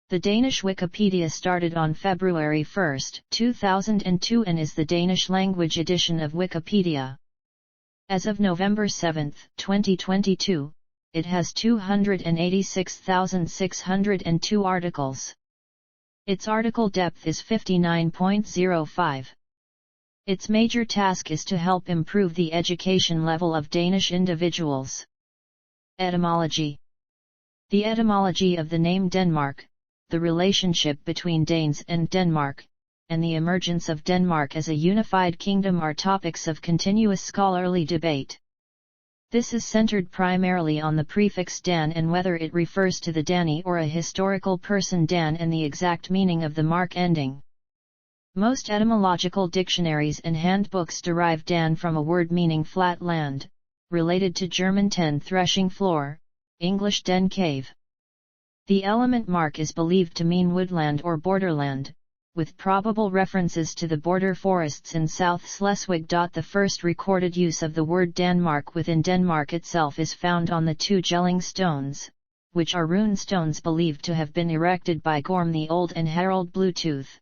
The Danish Wikipedia started on February 1, 2002 and is the Danish language edition of Wikipedia. As of November 7, 2022, it has 286,602 articles. Its article depth is 59.05. Its major task is to help improve the education level of Danish individuals. Etymology. The etymology of the name Denmark, the relationship between Danes and Denmark, and the emergence of Denmark as a unified kingdom are topics of continuous scholarly debate. This is centered primarily on the prefix Dan and whether it refers to the Dani or a historical person Dan and the exact meaning of the mark ending. Most etymological dictionaries and handbooks derive Dan from a word meaning flat land, related to German ten threshing floor, English den cave. The element mark is believed to mean woodland or borderland, with probable references to the border forests in South Schleswig. The first recorded use of the word Danmark within Denmark itself is found on the two Jelling stones, which are rune stones believed to have been erected by Gorm the Old and Harald Bluetooth.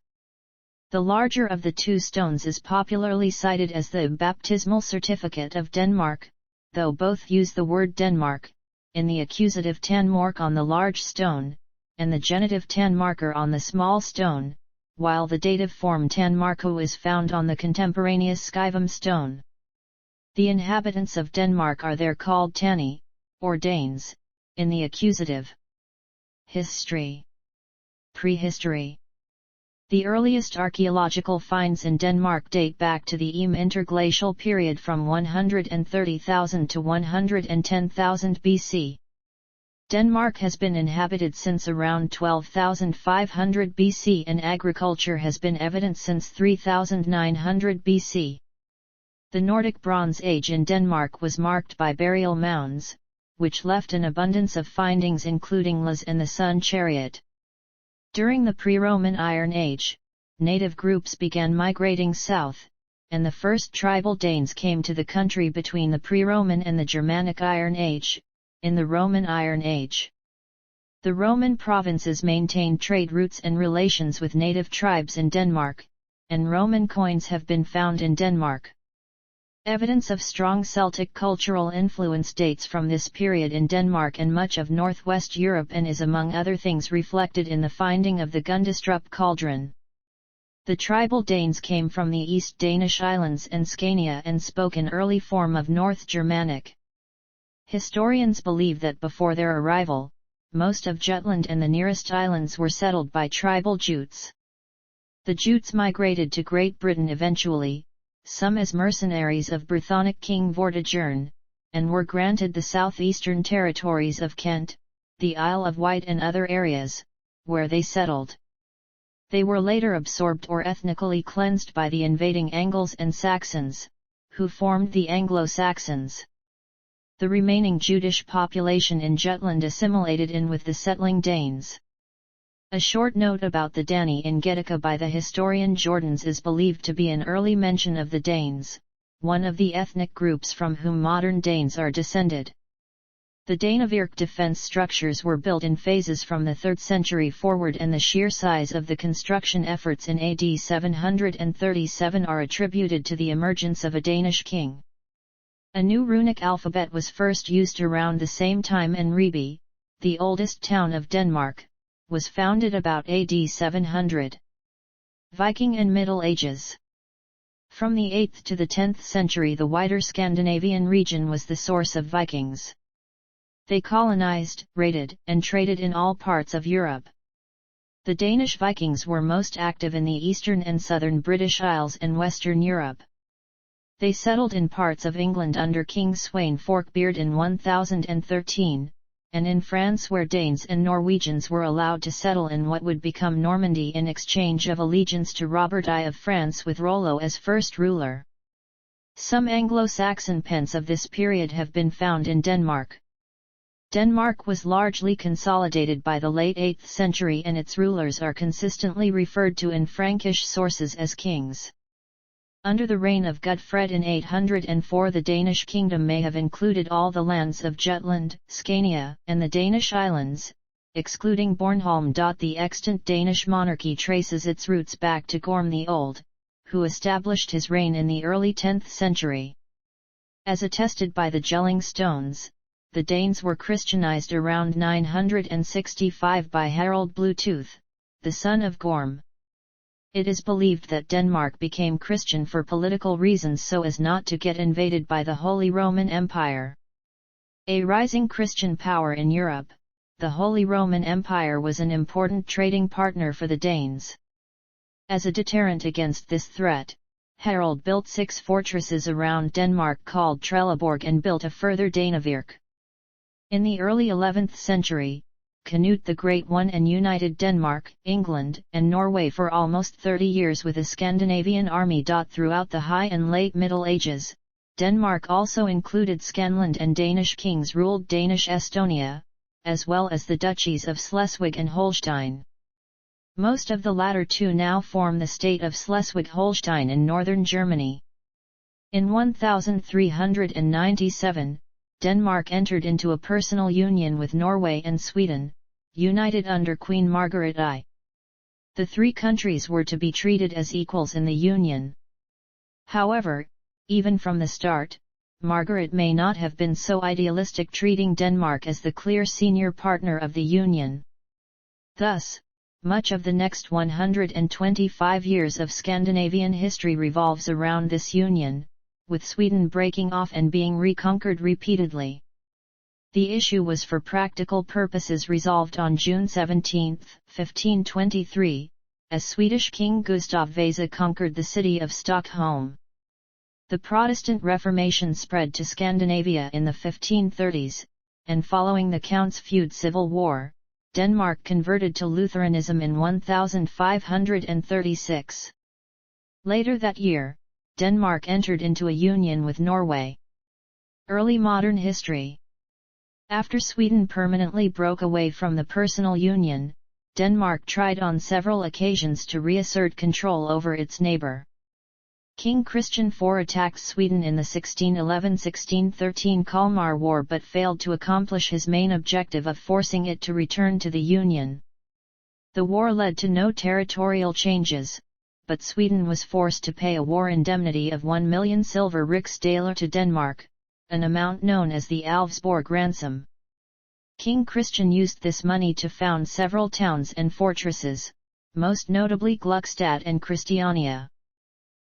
The larger of the two stones is popularly cited as the baptismal certificate of Denmark, though both use the word Denmark, in the accusative Tanmark on the large stone, and the genitive Tanmarker on the small stone, while the dative form Tanmarko is found on the contemporaneous Skyvam stone. The inhabitants of Denmark are there called Tani, or Danes, in the accusative. History. Prehistory. The earliest archaeological finds in Denmark date back to the interglacial period from 130,000 to 110,000 BC. Denmark has been inhabited since around 12,500 BC and agriculture has been evident since 3,900 BC. The Nordic Bronze Age in Denmark was marked by burial mounds, which left an abundance of findings including Las and the Sun Chariot. During the pre-Roman Iron Age, native groups began migrating south, and the first tribal Danes came to the country between the pre-Roman and the Germanic Iron Age, in the Roman Iron Age. The Roman provinces maintained trade routes and relations with native tribes in Denmark, and Roman coins have been found in Denmark. Evidence of strong Celtic cultural influence dates from this period in Denmark and much of northwest Europe and is among other things reflected in the finding of the Gundestrup cauldron. The tribal Danes came from the East Danish islands and Scania and spoke an early form of North Germanic. Historians believe that before their arrival, most of Jutland and the nearest islands were settled by tribal Jutes. The Jutes migrated to Great Britain eventually, some as mercenaries of Brythonic King Vortigern, and were granted the southeastern territories of Kent, the Isle of Wight and other areas, where they settled. They were later absorbed or ethnically cleansed by the invading Angles and Saxons, who formed the Anglo-Saxons. The remaining Jutish population in Jutland assimilated in with the settling Danes. A short note about the Dani in Getica by the historian Jordans is believed to be an early mention of the Danes, one of the ethnic groups from whom modern Danes are descended. The Danevirke defense structures were built in phases from the 3rd century forward and the sheer size of the construction efforts in AD 737 are attributed to the emergence of a Danish king. A new runic alphabet was first used around the same time and Ribe, the oldest town of Denmark, was founded about AD 700. Viking and Middle Ages. From the 8th to the 10th century the wider Scandinavian region was the source of Vikings. They colonized, raided, and traded in all parts of Europe. The Danish Vikings were most active in the eastern and southern British Isles and Western Europe. They settled in parts of England under King Sweyn Forkbeard in 1013, and in France where Danes and Norwegians were allowed to settle in what would become Normandy in exchange of allegiance to Robert I of France with Rollo as first ruler. Some Anglo-Saxon pence of this period have been found in Denmark. Denmark was largely consolidated by the late 8th century and its rulers are consistently referred to in Frankish sources as kings. Under the reign of Gudfred in 804 the Danish kingdom may have included all the lands of Jutland, Scania, and the Danish islands, excluding Bornholm. The extant Danish monarchy traces its roots back to Gorm the Old, who established his reign in the early 10th century. As attested by the Jelling stones, the Danes were Christianized around 965 by Harald Bluetooth, the son of Gorm. It is believed that Denmark became Christian for political reasons so as not to get invaded by the Holy Roman Empire. A rising Christian power in Europe, the Holy Roman Empire was an important trading partner for the Danes. As a deterrent against this threat, Harald built 6 fortresses around Denmark called Trelleborg and built a further Danevirke. In the early 11th century, Canute the Great won and united Denmark, England, and Norway for almost 30 years with a Scandinavian army. Throughout the High and Late Middle Ages, Denmark also included Scanland, and Danish kings ruled Danish Estonia, as well as the duchies of Schleswig and Holstein. Most of the latter two now form the state of Schleswig-Holstein in northern Germany. In 1397, Denmark entered into a personal union with Norway and Sweden, united under Queen Margaret I. The 3 countries were to be treated as equals in the union. However, even from the start, Margaret may not have been so idealistic, treating Denmark as the clear senior partner of the Union. Thus, much of the next 125 years of Scandinavian history revolves around this union, with Sweden breaking off and being reconquered repeatedly. The issue was for practical purposes resolved on June 17, 1523, as Swedish King Gustav Vasa conquered the city of Stockholm. The Protestant Reformation spread to Scandinavia in the 1530s, and following the Counts' Feud civil war, Denmark converted to Lutheranism in 1536. Later that year, Denmark entered into a union with Norway. Early modern history. After Sweden permanently broke away from the personal union, Denmark tried on several occasions to reassert control over its neighbor. King Christian IV attacked Sweden in the 1611–1613 Kalmar War but failed to accomplish his main objective of forcing it to return to the Union. The war led to no territorial changes, but Sweden was forced to pay a war indemnity of 1 million silver riksdaler to Denmark, an amount known as the Alvsborg ransom. King Christian used this money to found several towns and fortresses, most notably Gluckstadt and Christiania.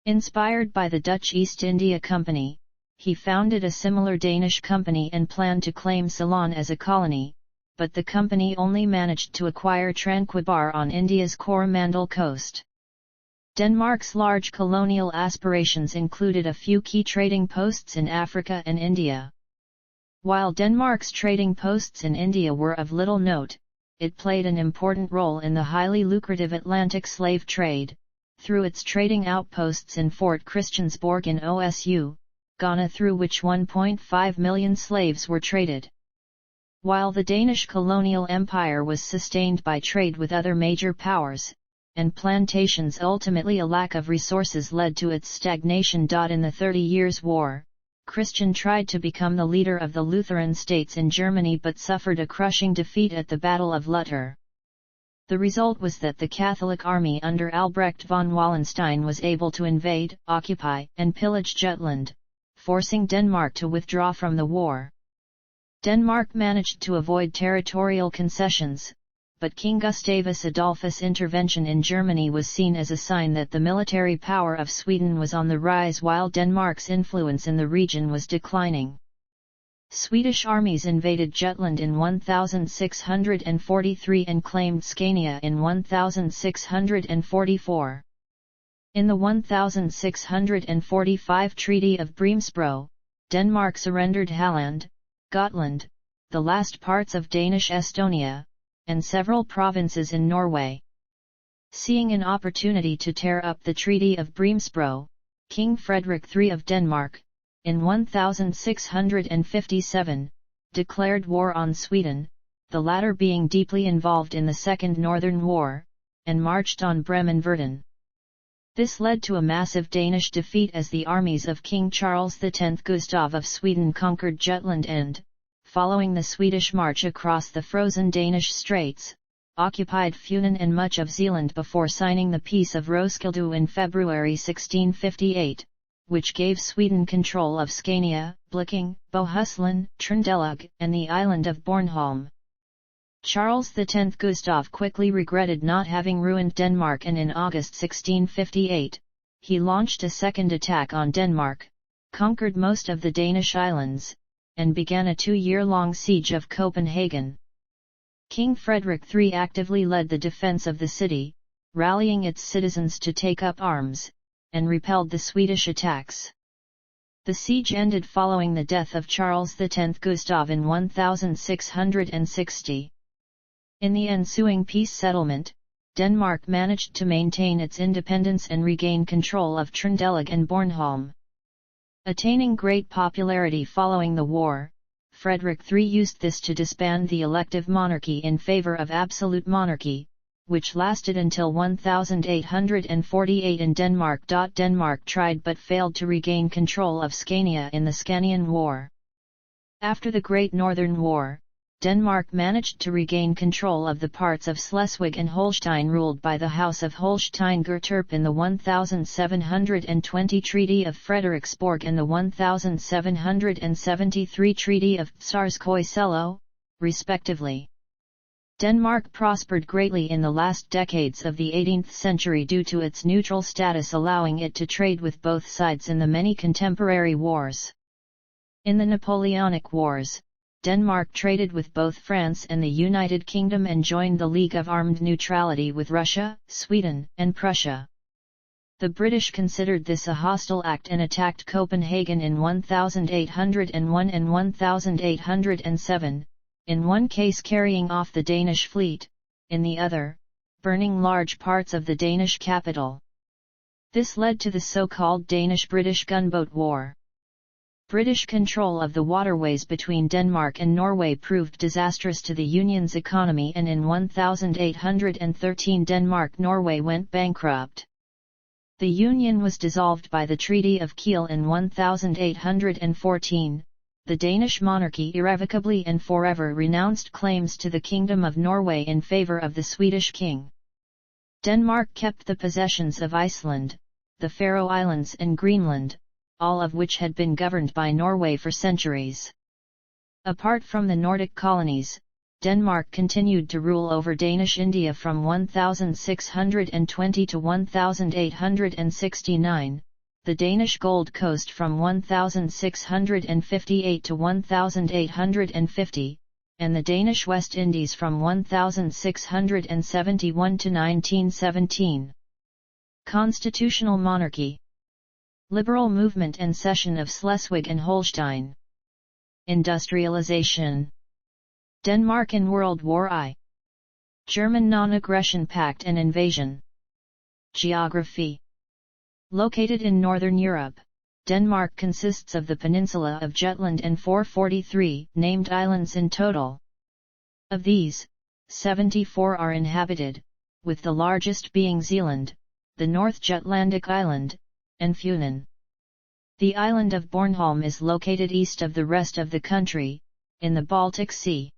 Inspired by the Dutch East India Company, he founded a similar Danish company and planned to claim Ceylon as a colony, but the company only managed to acquire Tranquebar on India's Coromandel coast. Denmark's large colonial aspirations included a few key trading posts in Africa and India. While Denmark's trading posts in India were of little note, it played an important role in the highly lucrative Atlantic slave trade, through its trading outposts in Fort Christiansborg in Osu, Ghana, through which 1.5 million slaves were traded. While the Danish colonial empire was sustained by trade with other major powers, and plantations, ultimately a lack of resources led to its stagnation. In the 30 Years' War, Christian tried to become the leader of the Lutheran states in Germany but suffered a crushing defeat at the Battle of Lutter. The result was that the Catholic army under Albrecht von Wallenstein was able to invade, occupy, and pillage Jutland, forcing Denmark to withdraw from the war. Denmark managed to avoid territorial concessions, but King Gustavus Adolphus' intervention in Germany was seen as a sign that the military power of Sweden was on the rise while Denmark's influence in the region was declining. Swedish armies invaded Jutland in 1643 and claimed Scania in 1644. In the 1645 Treaty of Bremsbro, Denmark surrendered Halland, Gotland, the last parts of Danish Estonia, and several provinces in Norway. Seeing an opportunity to tear up the Treaty of Bremsbro, King Frederick III of Denmark, in 1657, declared war on Sweden, the latter being deeply involved in the Second Northern War, and marched on Bremen-Verden. This led to a massive Danish defeat as the armies of King Charles X Gustav of Sweden conquered Jutland and, following the Swedish march across the frozen Danish straits, occupied Funen and much of Zealand before signing the Peace of Roskilde in February 1658, which gave Sweden control of Scania, Bleking, Bohuslän, Trøndelag, and the island of Bornholm. Charles X Gustav quickly regretted not having ruined Denmark, and in August 1658, he launched a second attack on Denmark, conquered most of the Danish islands, and began a 2-year-long siege of Copenhagen. King Frederick III actively led the defense of the city, rallying its citizens to take up arms, and repelled the Swedish attacks. The siege ended following the death of Charles X Gustav in 1660. In the ensuing peace settlement, Denmark managed to maintain its independence and regain control of Trøndelag and Bornholm. Attaining great popularity following the war, Frederick III used this to disband the elective monarchy in favor of absolute monarchy, which lasted until 1848 in Denmark. Denmark tried but failed to regain control of Scania in the Scanian War. After the Great Northern War, Denmark managed to regain control of the parts of Schleswig and Holstein ruled by the House of Holstein-Gottorp in the 1720 Treaty of Frederiksborg and the 1773 Treaty of Tsarskoye-Selo, respectively. Denmark prospered greatly in the last decades of the 18th century due to its neutral status, allowing it to trade with both sides in the many contemporary wars. In the Napoleonic Wars, Denmark traded with both France and the United Kingdom and joined the League of Armed Neutrality with Russia, Sweden, and Prussia. The British considered this a hostile act and attacked Copenhagen in 1801 and 1807, in one case carrying off the Danish fleet, in the other, burning large parts of the Danish capital. This led to the so-called Danish-British Gunboat War. British control of the waterways between Denmark and Norway proved disastrous to the Union's economy, and in 1813 Denmark-Norway went bankrupt. The Union was dissolved by the Treaty of Kiel in 1814. The Danish monarchy irrevocably and forever renounced claims to the Kingdom of Norway in favor of the Swedish king. Denmark kept the possessions of Iceland, the Faroe Islands and Greenland, all of which had been governed by Norway for centuries. Apart from the Nordic colonies, Denmark continued to rule over Danish India from 1620 to 1869, the Danish Gold Coast from 1658 to 1850, and the Danish West Indies from 1671 to 1917. Constitutional monarchy. Liberal movement and cession of Schleswig and Holstein. Industrialization. Denmark in World War I. German non-aggression pact and invasion. Geography. Located in Northern Europe, Denmark consists of the peninsula of Jutland and 443 named islands in total. Of these, 74 are inhabited, with the largest being Zealand, the North Jutlandic Island, and Funen. The island of Bornholm is located east of the rest of the country, in the Baltic Sea.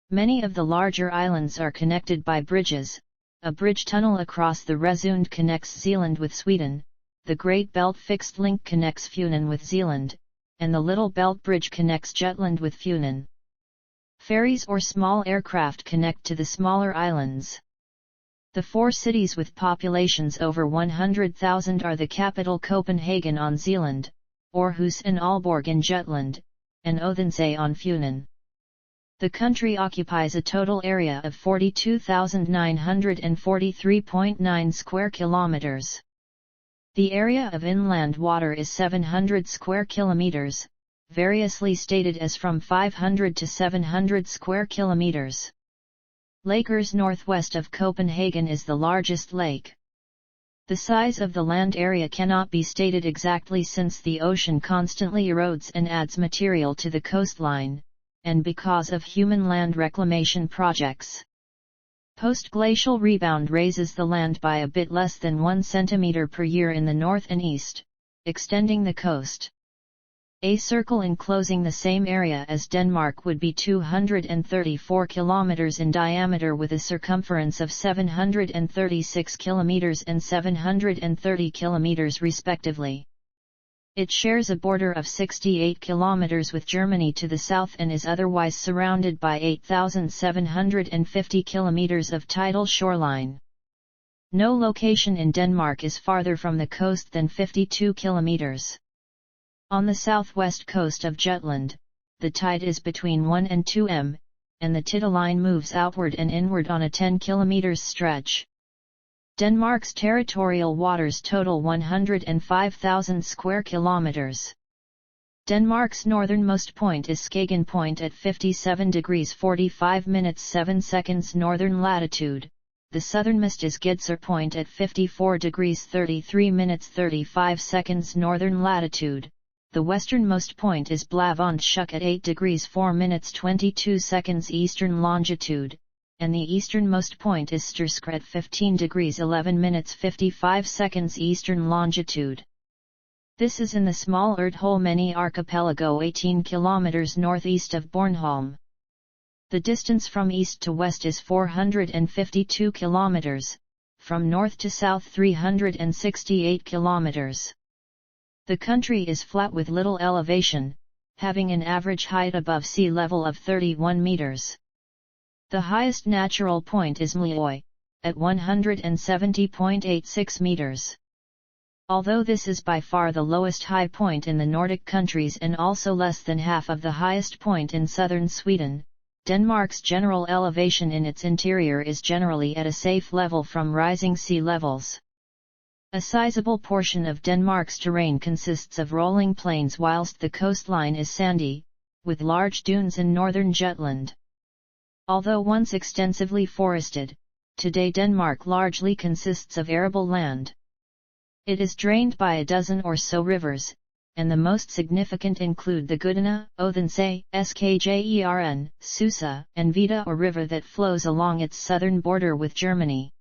Many of the larger islands are connected by bridges. A bridge tunnel across the Resund connects Zealand with Sweden, the Great Belt Fixed Link connects Funen with Zealand, and the Little Belt Bridge connects Jutland with Funen. Ferries or small aircraft connect to the smaller islands. The 4 cities with populations over 100,000 are the capital Copenhagen on Zealand, Aarhus and Aalborg in Jutland, and Odense on Funen. The country occupies a total area of 42,943.9 square kilometers. The area of inland water is 700 square kilometers, variously stated as from 500 to 700 square kilometers. Lakers northwest of Copenhagen is the largest lake. The size of the land area cannot be stated exactly since the ocean constantly erodes and adds material to the coastline, and because of human land reclamation projects. Post-glacial rebound raises the land by a bit less than 1 centimeter per year in the north and east, extending the coast. A circle enclosing the same area as Denmark would be 234 kilometers in diameter with a circumference of 736 kilometers and 730 kilometers respectively. It shares a border of 68 kilometers with Germany to the south and is otherwise surrounded by 8,750 kilometers of tidal shoreline. No location in Denmark is farther from the coast than 52 kilometers. On the southwest coast of Jutland, the tide is between 1 and 2 m, and the tideline moves outward and inward on a 10 km stretch. Denmark's territorial waters total 105,000 square kilometers. Denmark's northernmost point is Skagen Point at 57 degrees 45 minutes 7 seconds northern latitude. The southernmost is Gedser Point at 54 degrees 33 minutes 35 seconds northern latitude. The westernmost point is Blavonshuk at 8 degrees 4 minutes 22 seconds eastern longitude, and the easternmost point is Sturskre at 15 degrees 11 minutes 55 seconds eastern longitude. This is in the small Erdholmene archipelago 18 kilometers northeast of Bornholm. The distance from east to west is 452 kilometers, from north to south 368 kilometers. The country is flat with little elevation, having an average height above sea level of 31 meters. The highest natural point is Mløy, at 170.86 meters. Although this is by far the lowest high point in the Nordic countries and also less than half of the highest point in southern Sweden, Denmark's general elevation in its interior is generally at a safe level from rising sea levels. A sizable portion of Denmark's terrain consists of rolling plains whilst the coastline is sandy, with large dunes in northern Jutland. Although once extensively forested, today Denmark largely consists of arable land. It is drained by a dozen or so rivers, and the most significant include the Gudene, Odense, Skjern, Susa, and Vida or river that flows along its southern border with Germany.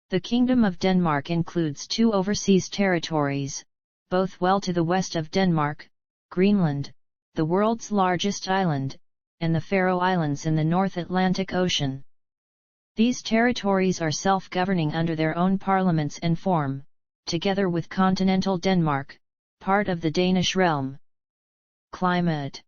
The Kingdom of Denmark includes two overseas territories, both well to the west of Denmark, Greenland, the world's largest island, and the Faroe Islands in the North Atlantic Ocean. These territories are self-governing under their own parliaments and form, together with continental Denmark, part of the Danish realm. Climate.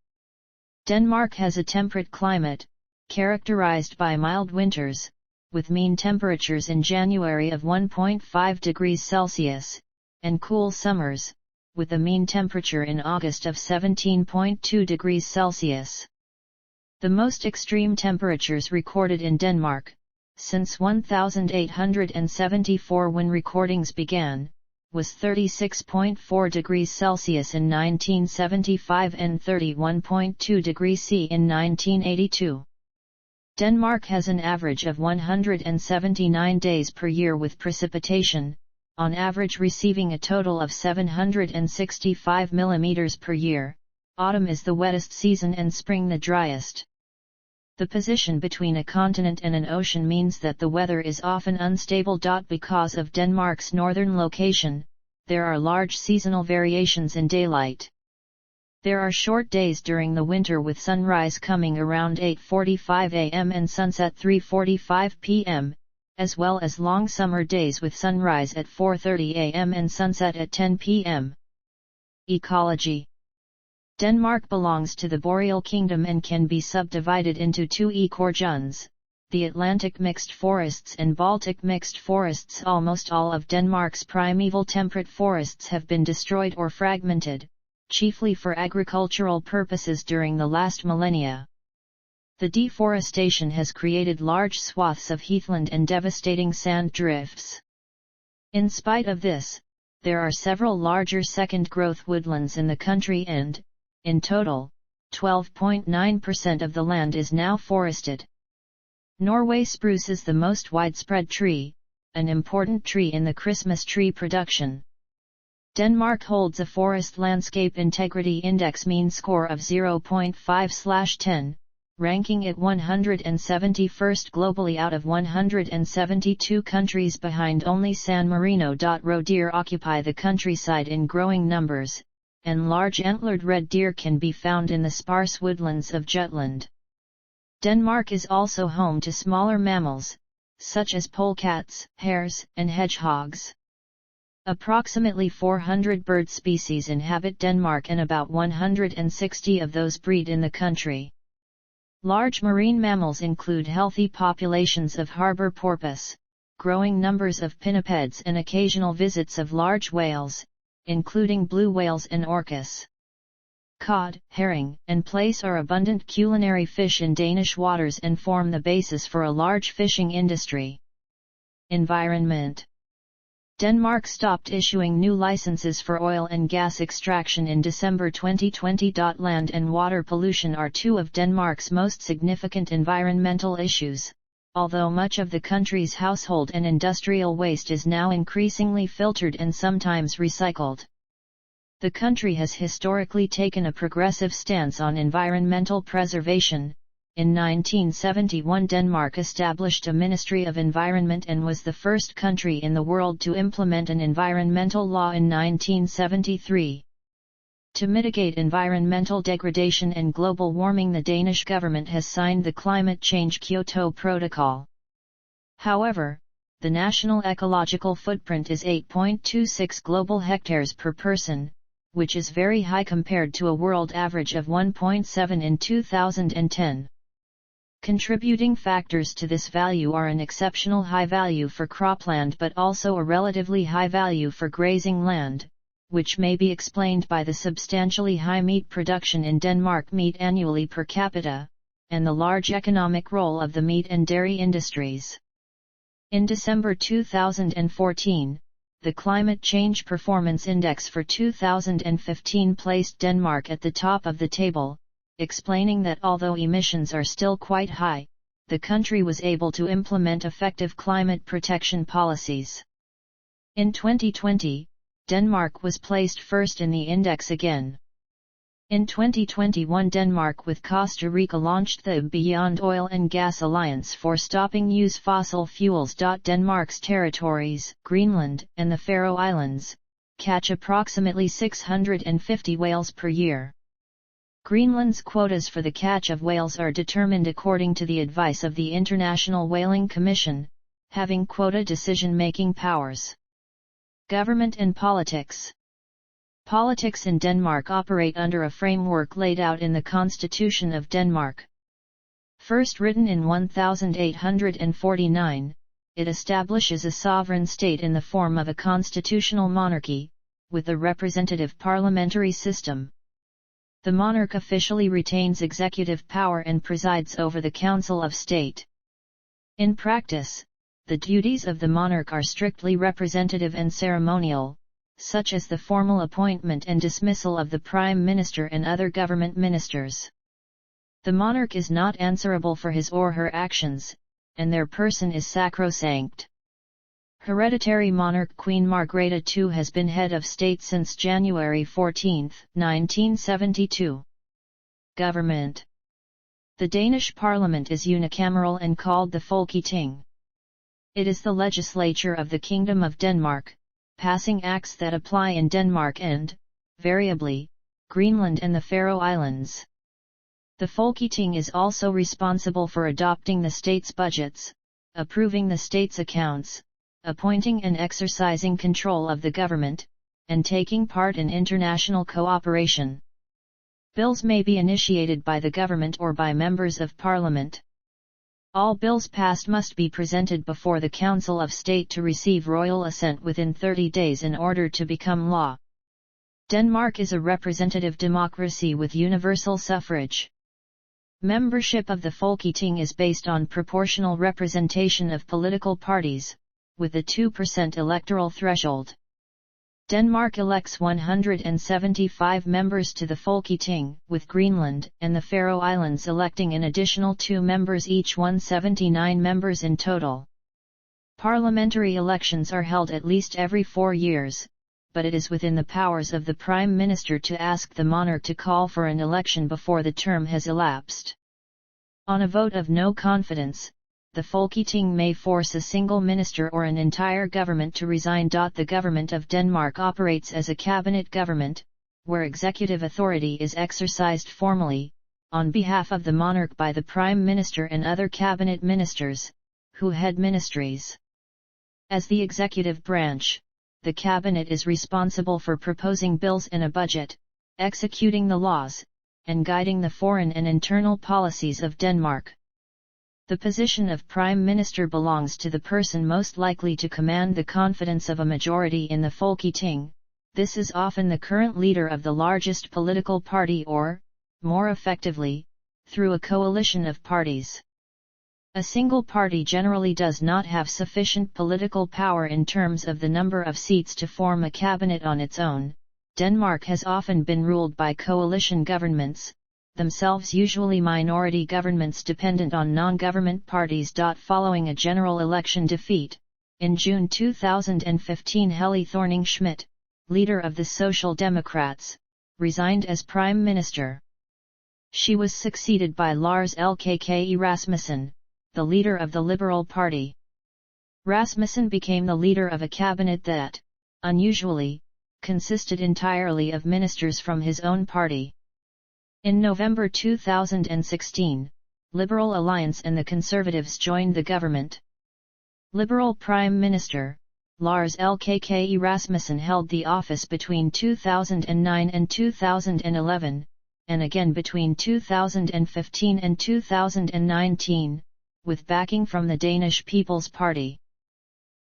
Denmark has a temperate climate, characterized by mild winters, with mean temperatures in January of 1.5 degrees Celsius, and cool summers, with a mean temperature in August of 17.2 degrees Celsius. The most extreme temperatures recorded in Denmark, since 1874 when recordings began, was 36.4 degrees Celsius in 1975 and 31.2 degrees C in 1982. Denmark has an average of 179 days per year with precipitation, on average receiving a total of 765 mm per year. Autumn is the wettest season and spring the driest. The position between a continent and an ocean means that the weather is often unstable. Because of Denmark's northern location, there are large seasonal variations in daylight. There are short days during the winter with sunrise coming around 8:45 am and sunset 3:45 pm, as well as long summer days with sunrise at 4:30 am and sunset at 10 pm. Ecology. Denmark belongs to the Boreal Kingdom and can be subdivided into two ecoregions, the Atlantic mixed forests and Baltic mixed forests. Almost all of Denmark's primeval temperate forests have been destroyed or fragmented, chiefly for agricultural purposes during the last millennia. The deforestation has created large swaths of heathland and devastating sand drifts. In spite of this, there are several larger second-growth woodlands in the country and, in total, 12.9% of the land is now forested. Norway spruce is the most widespread tree, an important tree in the Christmas tree production. Denmark holds a Forest Landscape Integrity Index mean score of 0.5/10, ranking it 171st globally out of 172 countries, behind only San Marino. Roe deer occupy the countryside in growing numbers, and large antlered red deer can be found in the sparse woodlands of Jutland. Denmark is also home to smaller mammals, such as polecats, hares, and hedgehogs. Approximately 400 bird species inhabit Denmark and about 160 of those breed in the country. Large marine mammals include healthy populations of harbor porpoise, growing numbers of pinnipeds and occasional visits of large whales, including blue whales and orcas. Cod, herring, and plaice are abundant culinary fish in Danish waters and form the basis for a large fishing industry. Environment. Denmark stopped issuing new licenses for oil and gas extraction in December 2020. Land and water pollution are two of Denmark's most significant environmental issues, although much of the country's household and industrial waste is now increasingly filtered and sometimes recycled. The country has historically taken a progressive stance on environmental preservation. In 1971, Denmark established a Ministry of Environment and was the first country in the world to implement an environmental law in 1973. To mitigate environmental degradation and global warming, the Danish government has signed the Climate Change Kyoto Protocol. However, the national ecological footprint is 8.26 global hectares per person, which is very high compared to a world average of 1.7 in 2010. Contributing factors to this value are an exceptional high value for cropland but also a relatively high value for grazing land, which may be explained by the substantially high meat production in Denmark meat annually per capita, and the large economic role of the meat and dairy industries. In December 2014, the Climate Change Performance Index for 2015 placed Denmark at the top of the table, explaining that although emissions are still quite high, the country was able to implement effective climate protection policies. In 2020, Denmark was placed first in the index again. In 2021, Denmark with Costa Rica launched the Beyond Oil and Gas Alliance for stopping use fossil fuels. Denmark's territories, Greenland and the Faroe Islands, catch approximately 650 whales per year. Greenland's quotas for the catch of whales are determined according to the advice of the International Whaling Commission, having quota decision-making powers. Government and politics. Politics in Denmark operate under a framework laid out in the Constitution of Denmark. First written in 1849, it establishes a sovereign state in the form of a constitutional monarchy, with a representative parliamentary system. The monarch officially retains executive power and presides over the Council of State. In practice, the duties of the monarch are strictly representative and ceremonial, such as the formal appointment and dismissal of the Prime Minister and other government ministers. The monarch is not answerable for his or her actions, and their person is sacrosanct. Hereditary monarch Queen Margrethe II has been head of state since January 14, 1972. Government. The Danish parliament is unicameral and called the Folketing. It is the legislature of the Kingdom of Denmark, passing acts that apply in Denmark and, variably, Greenland and the Faroe Islands. The Folketing is also responsible for adopting the state's budgets, approving the state's accounts, appointing and exercising control of the government, and taking part in international cooperation. Bills may be initiated by the government or by members of parliament. All bills passed must be presented before the Council of State to receive royal assent within 30 days in order to become law. Denmark is a representative democracy with universal suffrage. Membership of the Folketing is based on proportional representation of political parties, with a 2% electoral threshold. Denmark elects 175 members to the Folketing, with Greenland and the Faroe Islands electing an additional 2 members each, 179 members in total. Parliamentary elections are held at least every 4 years, but it is within the powers of the Prime Minister to ask the monarch to call for an election before the term has elapsed. On a vote of no confidence, the Folketing may force a single minister or an entire government to resign. The government of Denmark operates as a cabinet government, where executive authority is exercised formally, on behalf of the monarch by the Prime Minister and other cabinet ministers, who head ministries. As the executive branch, the cabinet is responsible for proposing bills and a budget, executing the laws, and guiding the foreign and internal policies of Denmark. The position of Prime Minister belongs to the person most likely to command the confidence of a majority in the Folketing. This is often the current leader of the largest political party or, more effectively, through a coalition of parties. A single party generally does not have sufficient political power in terms of the number of seats to form a cabinet on its own. Denmark has often been ruled by coalition governments, themselves usually minority governments dependent on non-government parties. Following a general election defeat, in June 2015 Helle Thorning-Schmidt, leader of the Social Democrats, resigned as Prime Minister. She was succeeded by Lars Løkke Rasmussen, the leader of the Liberal Party. Rasmussen became the leader of a cabinet that, unusually, consisted entirely of ministers from his own party. In November 2016, Liberal Alliance and the Conservatives joined the government. Liberal Prime Minister, Lars Løkke Rasmussen held the office between 2009 and 2011, and again between 2015 and 2019, with backing from the Danish People's Party.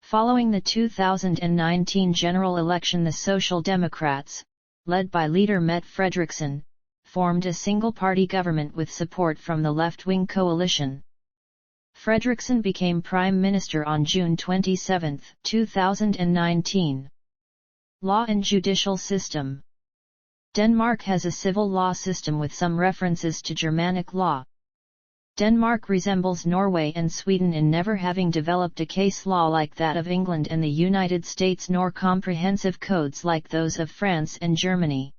Following the 2019 general election, the Social Democrats, led by leader Mette Frederiksen, formed a single-party government with support from the left-wing coalition. Frederiksen became Prime Minister on June 27, 2019. Law and judicial system. Denmark has a civil law system with some references to Germanic law. Denmark resembles Norway and Sweden in never having developed a case law like that of England and the United States, nor comprehensive codes like those of France and Germany.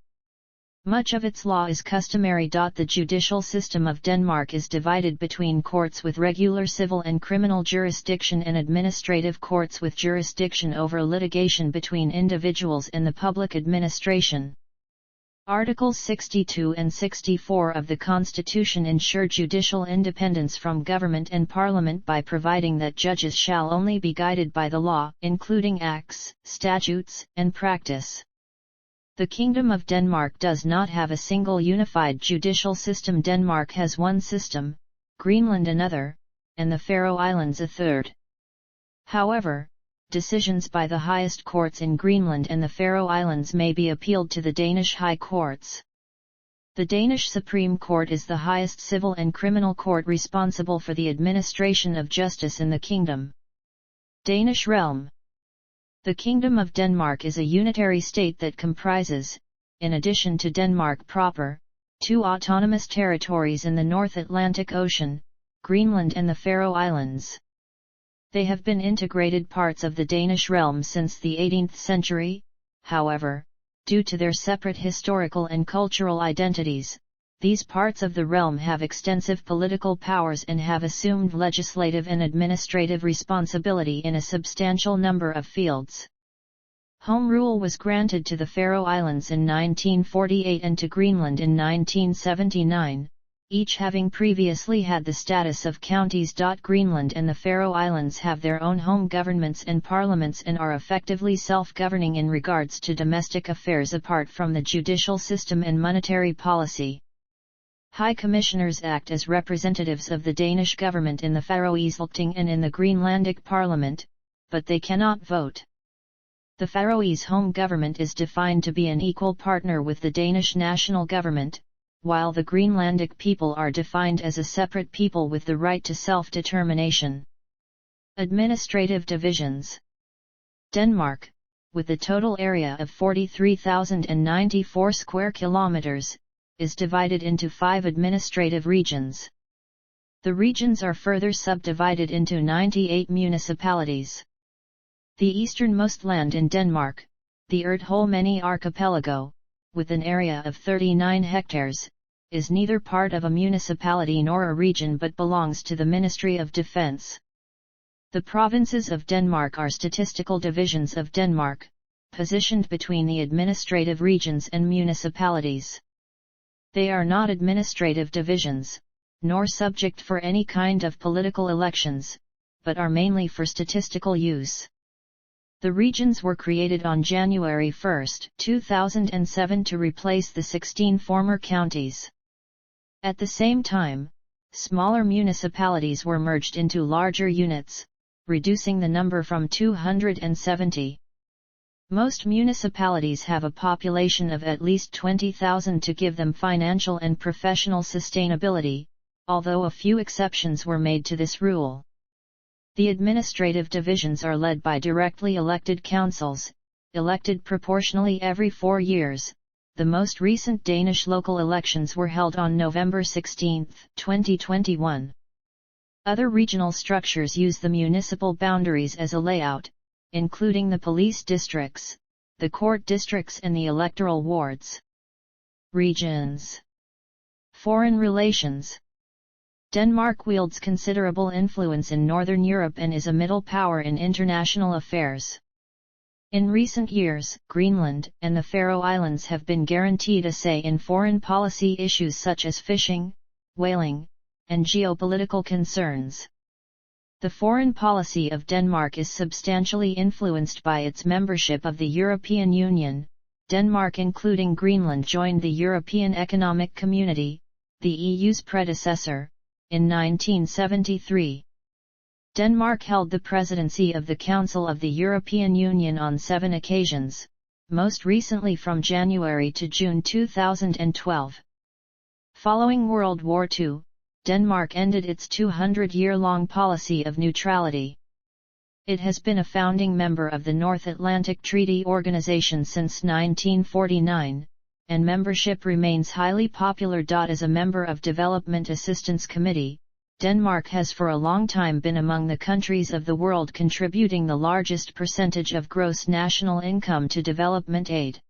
Much of its law is customary. The judicial system of Denmark is divided between courts with regular civil and criminal jurisdiction and administrative courts with jurisdiction over litigation between individuals and the public administration. Articles 62 and 64 of the Constitution ensure judicial independence from government and parliament by providing that judges shall only be guided by the law, including acts, statutes, and practice. The Kingdom of Denmark does not have a single unified judicial system. Denmark has one system, Greenland another, and the Faroe Islands a third. However, decisions by the highest courts in Greenland and the Faroe Islands may be appealed to the Danish High Courts. The Danish Supreme Court is the highest civil and criminal court responsible for the administration of justice in the kingdom. Danish realm. The Kingdom of Denmark is a unitary state that comprises, in addition to Denmark proper, two autonomous territories in the North Atlantic Ocean, Greenland and the Faroe Islands. They have been integrated parts of the Danish realm since the 18th century. However, due to their separate historical and cultural identities, these parts of the realm have extensive political powers and have assumed legislative and administrative responsibility in a substantial number of fields. Home rule was granted to the Faroe Islands in 1948 and to Greenland in 1979. Each having previously had the status of counties. Greenland and the Faroe Islands have their own home governments and parliaments and are effectively self-governing in regards to domestic affairs apart from the judicial system and monetary policy. High Commissioners act as representatives of the Danish government in the Faroese-Folketing and in the Greenlandic Parliament, but they cannot vote. The Faroese home government is defined to be an equal partner with the Danish national government, while the Greenlandic people are defined as a separate people with the right to self-determination. Administrative divisions. Denmark, with a total area of 43,094 square kilometers, is divided into 5 administrative regions. The regions are further subdivided into 98 municipalities. The easternmost land in Denmark, the Ertholmene archipelago, with an area of 39 hectares, is neither part of a municipality nor a region but belongs to the Ministry of Defence. The provinces of Denmark are statistical divisions of Denmark, positioned between the administrative regions and municipalities. They are not administrative divisions, nor subject for any kind of political elections, but are mainly for statistical use. The regions were created on January 1, 2007 to replace the 16 former counties. At the same time, smaller municipalities were merged into larger units, reducing the number from 270. Most municipalities have a population of at least 20,000 to give them financial and professional sustainability, although a few exceptions were made to this rule. The administrative divisions are led by directly elected councils, elected proportionally every 4 years. The most recent Danish local elections were held on November 16, 2021. Other regional structures use the municipal boundaries as a layout, including the police districts, the court districts and the electoral wards. Regions. Foreign relations. Denmark wields considerable influence in Northern Europe and is a middle power in international affairs. In recent years, Greenland and the Faroe Islands have been guaranteed a say in foreign policy issues such as fishing, whaling, and geopolitical concerns. The foreign policy of Denmark is substantially influenced by its membership of the European Union. Denmark, including Greenland, joined the European Economic Community, the EU's predecessor, in 1973. Denmark held the presidency of the Council of the European Union on 7 occasions, most recently from January to June 2012. Following World War II, Denmark ended its 200-year-long policy of neutrality. It has been a founding member of the North Atlantic Treaty Organization since 1949, and membership remains highly popular. As a member of Development Assistance Committee, Denmark has for a long time been among the countries of the world contributing the largest percentage of gross national income to development aid.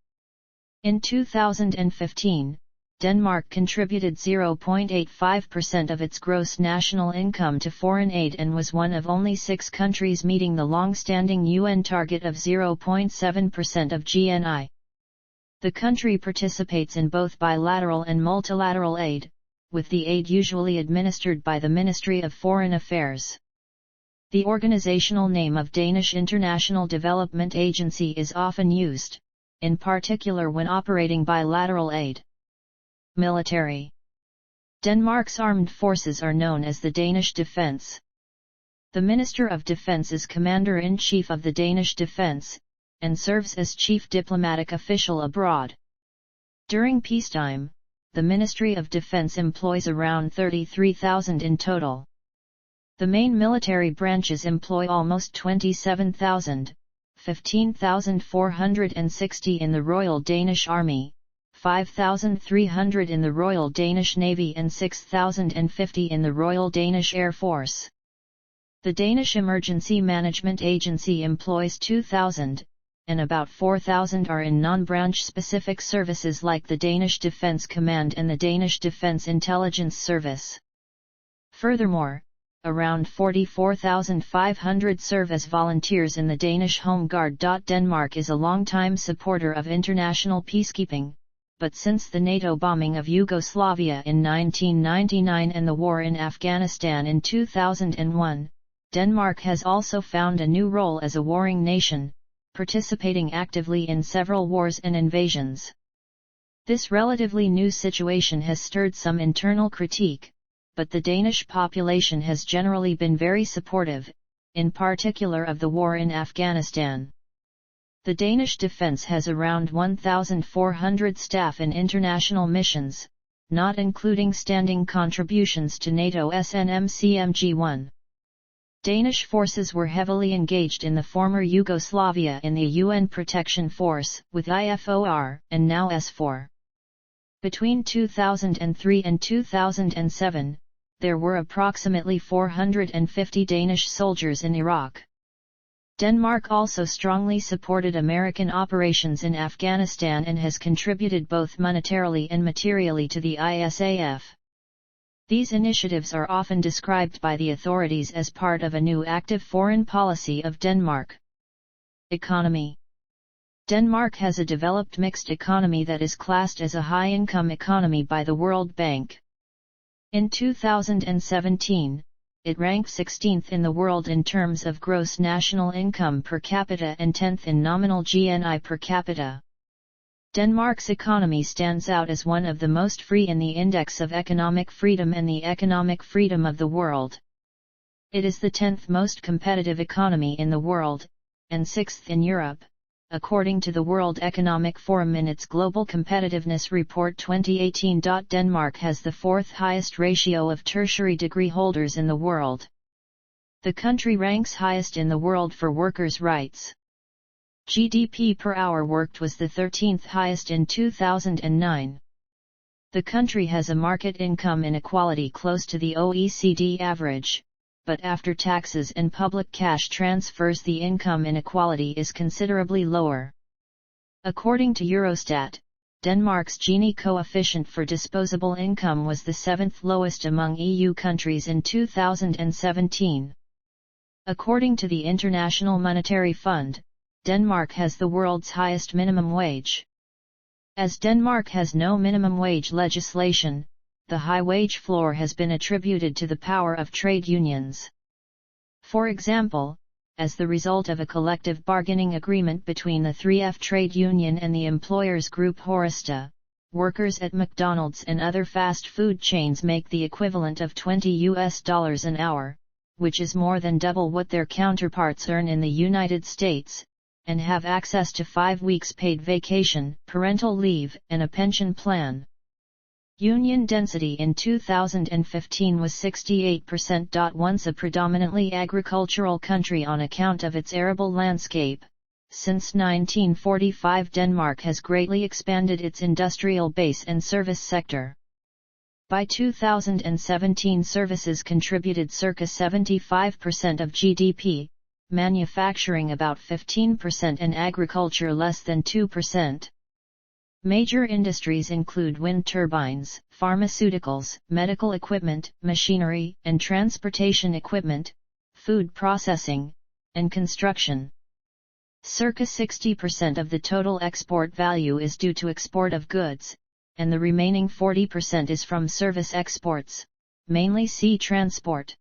In 2015, Denmark contributed 0.85% of its gross national income to foreign aid and was one of only 6 countries meeting the long-standing UN target of 0.7% of GNI. The country participates in both bilateral and multilateral aid, with the aid usually administered by the Ministry of Foreign Affairs. The organizational name of Danish International Development Agency is often used, in particular when operating bilateral aid. Military. Denmark's armed forces are known as the Danish Defence. The Minister of Defence is Commander-in-Chief of the Danish Defence, and serves as chief diplomatic official abroad. During peacetime, the Ministry of Defence employs around 33,000 in total. The main military branches employ almost 27,000, 15,460 in the Royal Danish Army, 5,300 in the Royal Danish Navy and 6,050 in the Royal Danish Air Force. The Danish Emergency Management Agency employs 2,000, and about 4,000 are in non-branch specific services like the Danish Defence Command and the Danish Defence Intelligence Service. Furthermore, around 44,500 serve as volunteers in the Danish Home Guard. Denmark is a long-time supporter of international peacekeeping, but since the NATO bombing of Yugoslavia in 1999 and the war in Afghanistan in 2001, Denmark has also found a new role as a warring nation, participating actively in several wars and invasions. This relatively new situation has stirred some internal critique, but the Danish population has generally been very supportive, in particular of the war in Afghanistan. The Danish defense has around 1,400 staff in international missions, not including standing contributions to NATO SNMCMG-1. Danish forces were heavily engaged in the former Yugoslavia in the UN Protection Force, with IFOR, and now SFOR. Between 2003 and 2007, there were approximately 450 Danish soldiers in Iraq. Denmark also strongly supported American operations in Afghanistan and has contributed both monetarily and materially to the ISAF. These initiatives are often described by the authorities as part of a new active foreign policy of Denmark. Economy. Denmark has a developed mixed economy that is classed as a high-income economy by the World Bank. In 2017, it ranked 16th in the world in terms of gross national income per capita and 10th in nominal GNI per capita. Denmark's economy stands out as one of the most free in the Index of Economic Freedom and the Economic Freedom of the World. It is the 10th most competitive economy in the world, and 6th in Europe, according to the World Economic Forum in its Global Competitiveness Report 2018. Denmark has the 4th highest ratio of tertiary degree holders in the world. The country ranks highest in the world for workers' rights. GDP per hour worked was the 13th highest in 2009. The country has a market income inequality close to the OECD average, but after taxes and public cash transfers the income inequality is considerably lower. According to Eurostat, Denmark's Gini coefficient for disposable income was the 7th lowest among EU countries in 2017. According to the International Monetary Fund, Denmark has the world's highest minimum wage. As Denmark has no minimum wage legislation, the high wage floor has been attributed to the power of trade unions. For example, as the result of a collective bargaining agreement between the 3F trade union and the employers group Horesta, workers at McDonald's and other fast food chains make the equivalent of $20 an hour, which is more than double what their counterparts earn in the United States, and have access to 5 weeks paid vacation, parental leave, and a pension plan. Union density in 2015 was 68%. Once a predominantly agricultural country on account of its arable landscape, since 1945 Denmark has greatly expanded its industrial base and service sector. By 2017 services contributed circa 75% of GDP, manufacturing about 15% and agriculture less than 2%. Major industries include wind turbines, pharmaceuticals, medical equipment, machinery and transportation equipment, food processing, and construction. Circa 60% of the total export value is due to export of goods, and the remaining 40% is from service exports, mainly sea transport.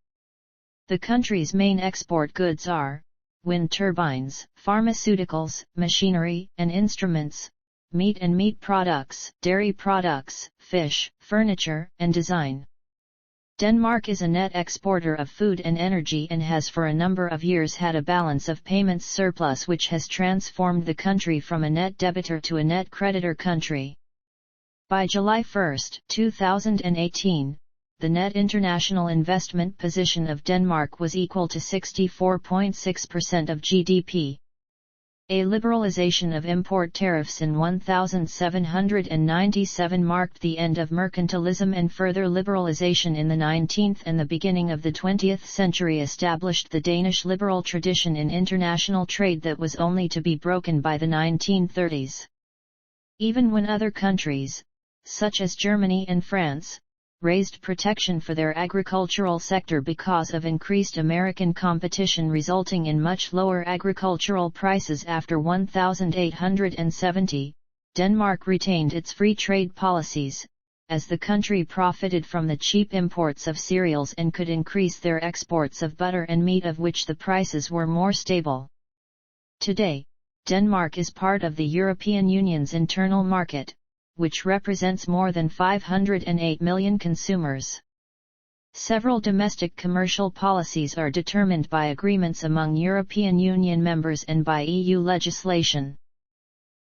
The country's main export goods are wind turbines, pharmaceuticals, machinery and instruments, meat and meat products, dairy products, fish, furniture, and design. Denmark is a net exporter of food and energy and has for a number of years had a balance of payments surplus which has transformed the country from a net debitor to a net creditor country. By July 1, 2018, the net international investment position of Denmark was equal to 64.6% of GDP. A liberalization of import tariffs in 1797 marked the end of mercantilism, and further liberalization in the 19th and the beginning of the 20th century established the Danish liberal tradition in international trade that was only to be broken by the 1930s. Even when other countries, such as Germany and France, raised protection for their agricultural sector because of increased American competition resulting in much lower agricultural prices after 1870, Denmark retained its free trade policies, as the country profited from the cheap imports of cereals and could increase their exports of butter and meat, of which the prices were more stable. Today, Denmark is part of the European Union's internal market, which represents more than 508 million consumers. Several domestic commercial policies are determined by agreements among European Union members and by EU legislation.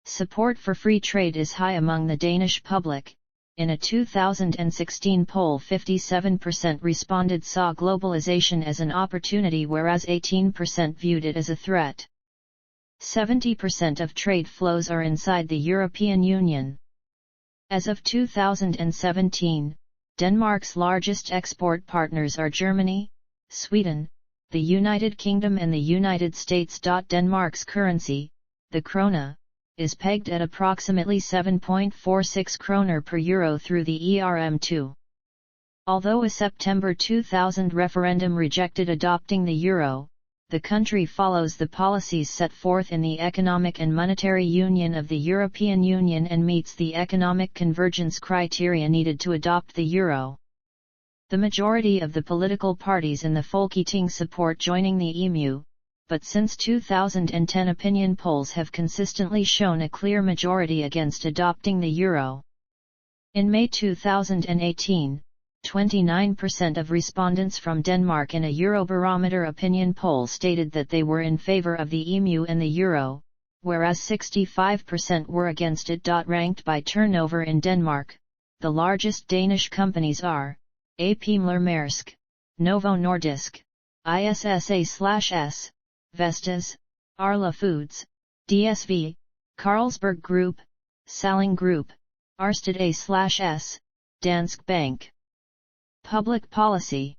Support for free trade is high among the Danish public. In a 2016 poll, 57% responded saw globalization as an opportunity, whereas 18% viewed it as a threat. 70% of trade flows are inside the European Union. As of 2017, Denmark's largest export partners are Germany, Sweden, the United Kingdom and the United States. Denmark's currency, the krone, is pegged at approximately 7.46 kroner per euro through the ERM2. Although a September 2000 referendum rejected adopting the euro, the country follows the policies set forth in the Economic and Monetary Union of the European Union and meets the economic convergence criteria needed to adopt the euro. The majority of the political parties in the Folketing support joining the EMU, but since 2010 opinion polls have consistently shown a clear majority against adopting the euro. In May 2018, 29% of respondents from Denmark in a Eurobarometer opinion poll stated that they were in favor of the EMU and the euro, whereas 65% were against it. Ranked by turnover in Denmark, the largest Danish companies are AP Møller-Mærsk, Novo Nordisk, ISSA/S, Vestas, Arla Foods, DSV, Carlsberg Group, Salling Group, Arsted A/S, Danske Bank. Public policy.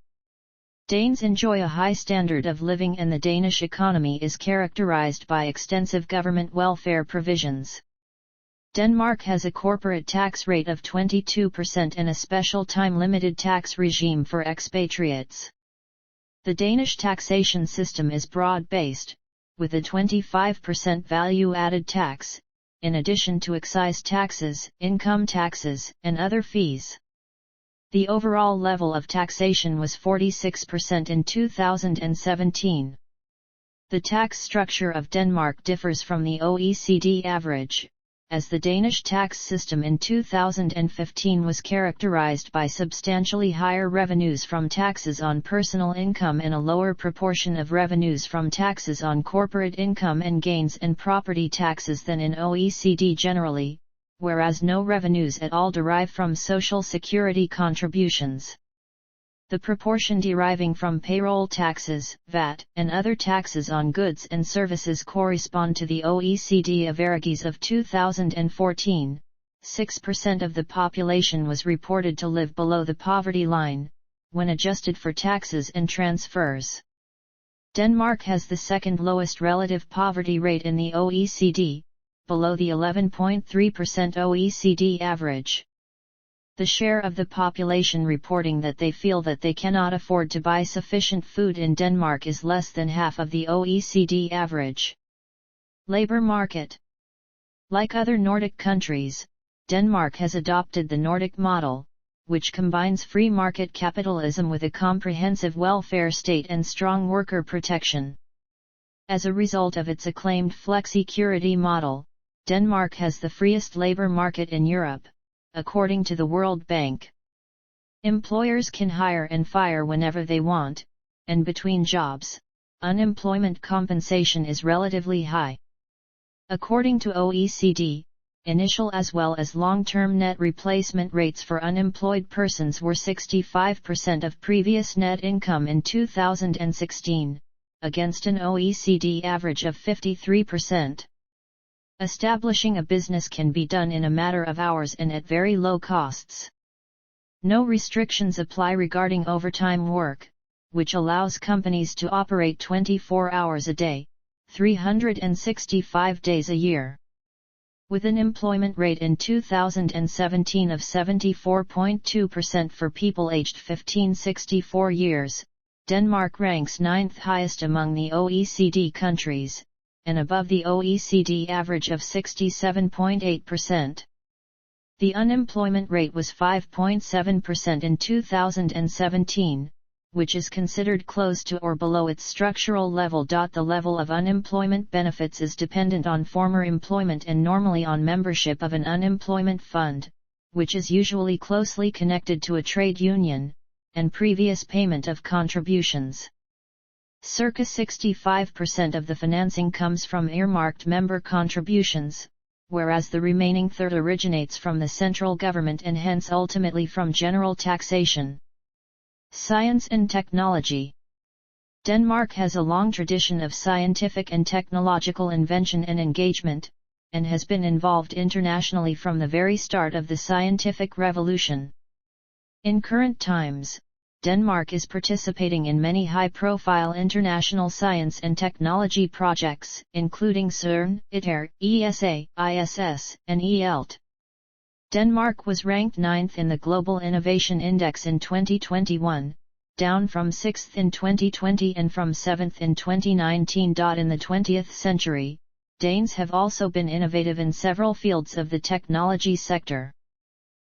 Danes enjoy a high standard of living and the Danish economy is characterized by extensive government welfare provisions. Denmark has a corporate tax rate of 22% and a special time-limited tax regime for expatriates. The Danish taxation system is broad-based, with a 25% value-added tax, in addition to excise taxes, income taxes, and other fees. The overall level of taxation was 46% in 2017. The tax structure of Denmark differs from the OECD average, as the Danish tax system in 2015 was characterized by substantially higher revenues from taxes on personal income and a lower proportion of revenues from taxes on corporate income and gains and property taxes than in OECD generally, whereas no revenues at all derive from social security contributions. The proportion deriving from payroll taxes, VAT, and other taxes on goods and services correspond to the OECD averages of 2014. 6% of the population was reported to live below the poverty line, when adjusted for taxes and transfers. Denmark has the second lowest relative poverty rate in the OECD, below the 11.3% OECD average. The share of the population reporting that they feel that they cannot afford to buy sufficient food in Denmark is less than half of the OECD average. Labor market. Like other Nordic countries, Denmark has adopted the Nordic model, which combines free market capitalism with a comprehensive welfare state and strong worker protection. As a result of its acclaimed flexicurity model, Denmark has the freest labor market in Europe, according to the World Bank. Employers can hire and fire whenever they want, and between jobs, unemployment compensation is relatively high. According to OECD, initial as well as long-term net replacement rates for unemployed persons were 65% of previous net income in 2016, against an OECD average of 53%. Establishing a business can be done in a matter of hours and at very low costs. No restrictions apply regarding overtime work, which allows companies to operate 24 hours a day, 365 days a year. With an employment rate in 2017 of 74.2% for people aged 15-64 years, Denmark ranks 9th highest among the OECD countries, and above the OECD average of 67.8%. The unemployment rate was 5.7% in 2017, which is considered close to or below its structural level. The level of unemployment benefits is dependent on former employment and normally on membership of an unemployment fund, which is usually closely connected to a trade union, and previous payment of contributions. Circa 65% of the financing comes from earmarked member contributions, whereas the remaining third originates from the central government and hence ultimately from general taxation. Science and technology. Denmark has a long tradition of scientific and technological invention and engagement, and has been involved internationally from the very start of the scientific revolution. In current times, Denmark is participating in many high-profile international science and technology projects, including CERN, ITER, ESA, ISS, and ELT. Denmark was ranked 9th in the Global Innovation Index in 2021, down from 6th in 2020 and from 7th in 2019. In the 20th century, Danes have also been innovative in several fields of the technology sector.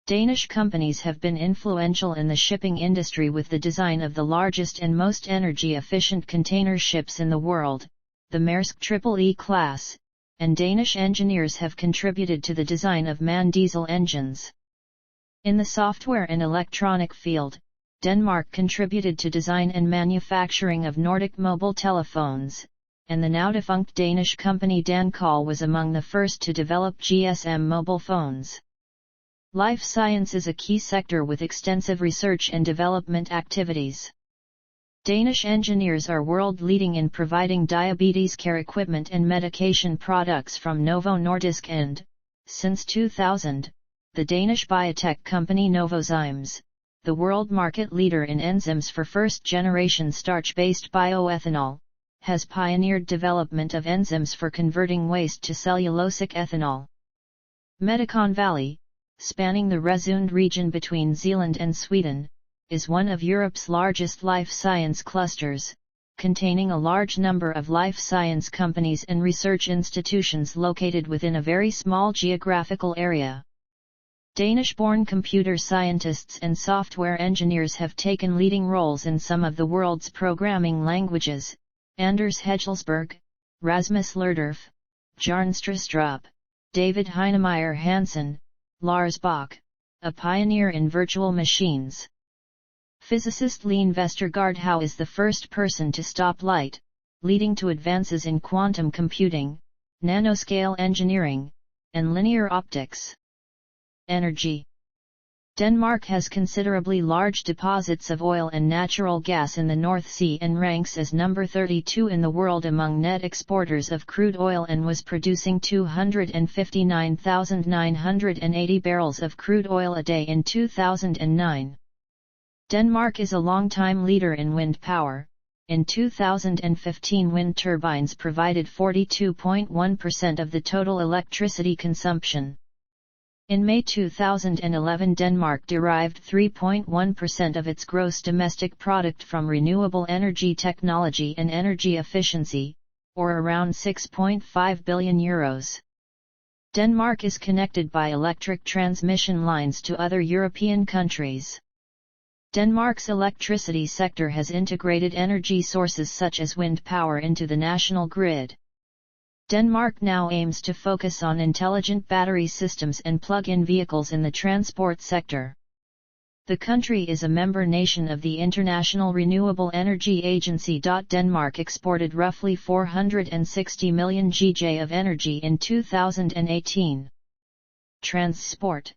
Danish companies have been influential in the shipping industry with the design of the largest and most energy-efficient container ships in the world, the Maersk Triple-E class, and Danish engineers have contributed to the design of MAN diesel engines. In the software and electronic field, Denmark contributed to design and manufacturing of Nordic mobile telephones, and the now-defunct Danish company Dancall was among the first to develop GSM mobile phones. Life science is a key sector with extensive research and development activities. Danish engineers are world-leading in providing diabetes care equipment and medication products from Novo Nordisk and, since 2000, the Danish biotech company Novozymes, the world market leader in enzymes for first-generation starch-based bioethanol, has pioneered development of enzymes for converting waste to cellulosic ethanol. Medicon Valley, spanning the Resund region between Zealand and Sweden, is one of Europe's largest life science clusters, containing a large number of life science companies and research institutions located within a very small geographical area. Danish-born computer scientists and software engineers have taken leading roles in some of the world's programming languages: Anders Hejlsberg, Rasmus Lerdorf, Bjarne Stroustrup, David Heinemeier Hansen, Lars Bach, a pioneer in virtual machines. Physicist Leen Vestergaard Howe is the first person to stop light, leading to advances in quantum computing, nanoscale engineering, and linear optics. Energy. Denmark has considerably large deposits of oil and natural gas in the North Sea and ranks as number 32 in the world among net exporters of crude oil and was producing 259,980 barrels of crude oil a day in 2009. Denmark is a long-time leader in wind power. In 2015, wind turbines provided 42.1% of the total electricity consumption. In May 2011, Denmark derived 3.1% of its gross domestic product from renewable energy technology and energy efficiency, or around €6.5 billion. Denmark is connected by electric transmission lines to other European countries. Denmark's electricity sector has integrated energy sources such as wind power into the national grid. Denmark now aims to focus on intelligent battery systems and plug-in vehicles in the transport sector. The country is a member nation of the International Renewable Energy Agency. Denmark exported roughly 460 million GJ of energy in 2018. Transport.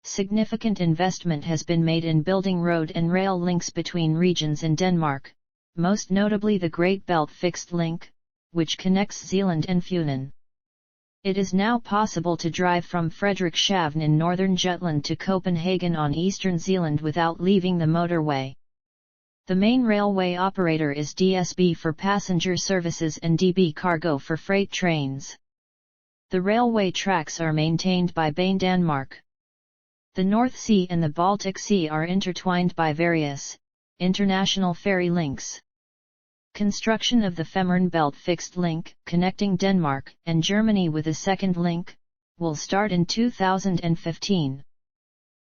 Significant investment has been made in building road and rail links between regions in Denmark, most notably the Great Belt Fixed Link, which connects Zealand and Funen. It is now possible to drive from Frederikshavn in northern Jutland to Copenhagen on eastern Zealand without leaving the motorway. The main railway operator is DSB for passenger services and DB Cargo for freight trains. The railway tracks are maintained by Banedanmark. The North Sea and the Baltic Sea are intertwined by various international ferry links. Construction of the Femern Belt Fixed Link, connecting Denmark and Germany with a second link, will start in 2015.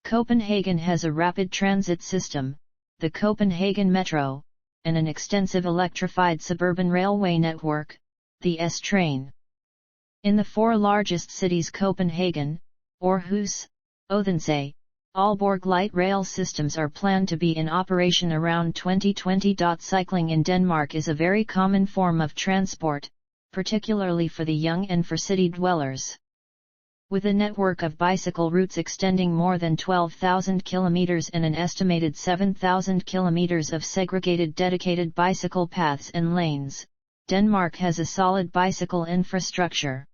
Copenhagen has a rapid transit system, the Copenhagen Metro, and an extensive electrified suburban railway network, the S-Train. In the four largest cities Copenhagen, Aarhus, Odense, Aalborg light rail systems are planned to be in operation around 2020. Cycling in Denmark is a very common form of transport, particularly for the young and for city dwellers. With a network of bicycle routes extending more than 12,000 kilometers and an estimated 7,000 kilometers of segregated dedicated bicycle paths and lanes, Denmark has a solid bicycle infrastructure.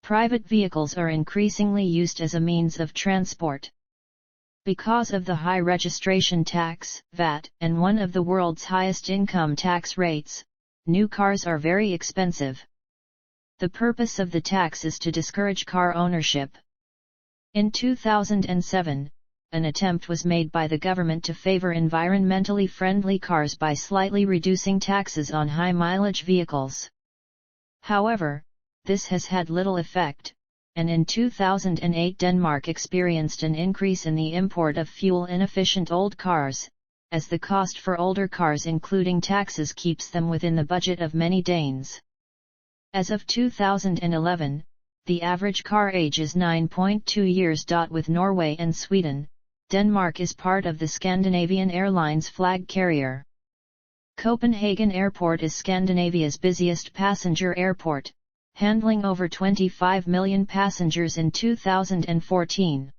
Private vehicles are increasingly used as a means of transport. Because of the high registration tax, VAT, and one of the world's highest income tax rates, new cars are very expensive. The purpose of the tax is to discourage car ownership. In 2007, an attempt was made by the government to favor environmentally friendly cars by slightly reducing taxes on high-mileage vehicles. However, this has had little effect, and in 2008 Denmark experienced an increase in the import of fuel-inefficient old cars, as the cost for older cars including taxes keeps them within the budget of many Danes. As of 2011, the average car age is 9.2 years. With Norway and Sweden, Denmark is part of the Scandinavian Airlines flag carrier. Copenhagen Airport is Scandinavia's busiest passenger airport, handling over 25 million passengers in 2014.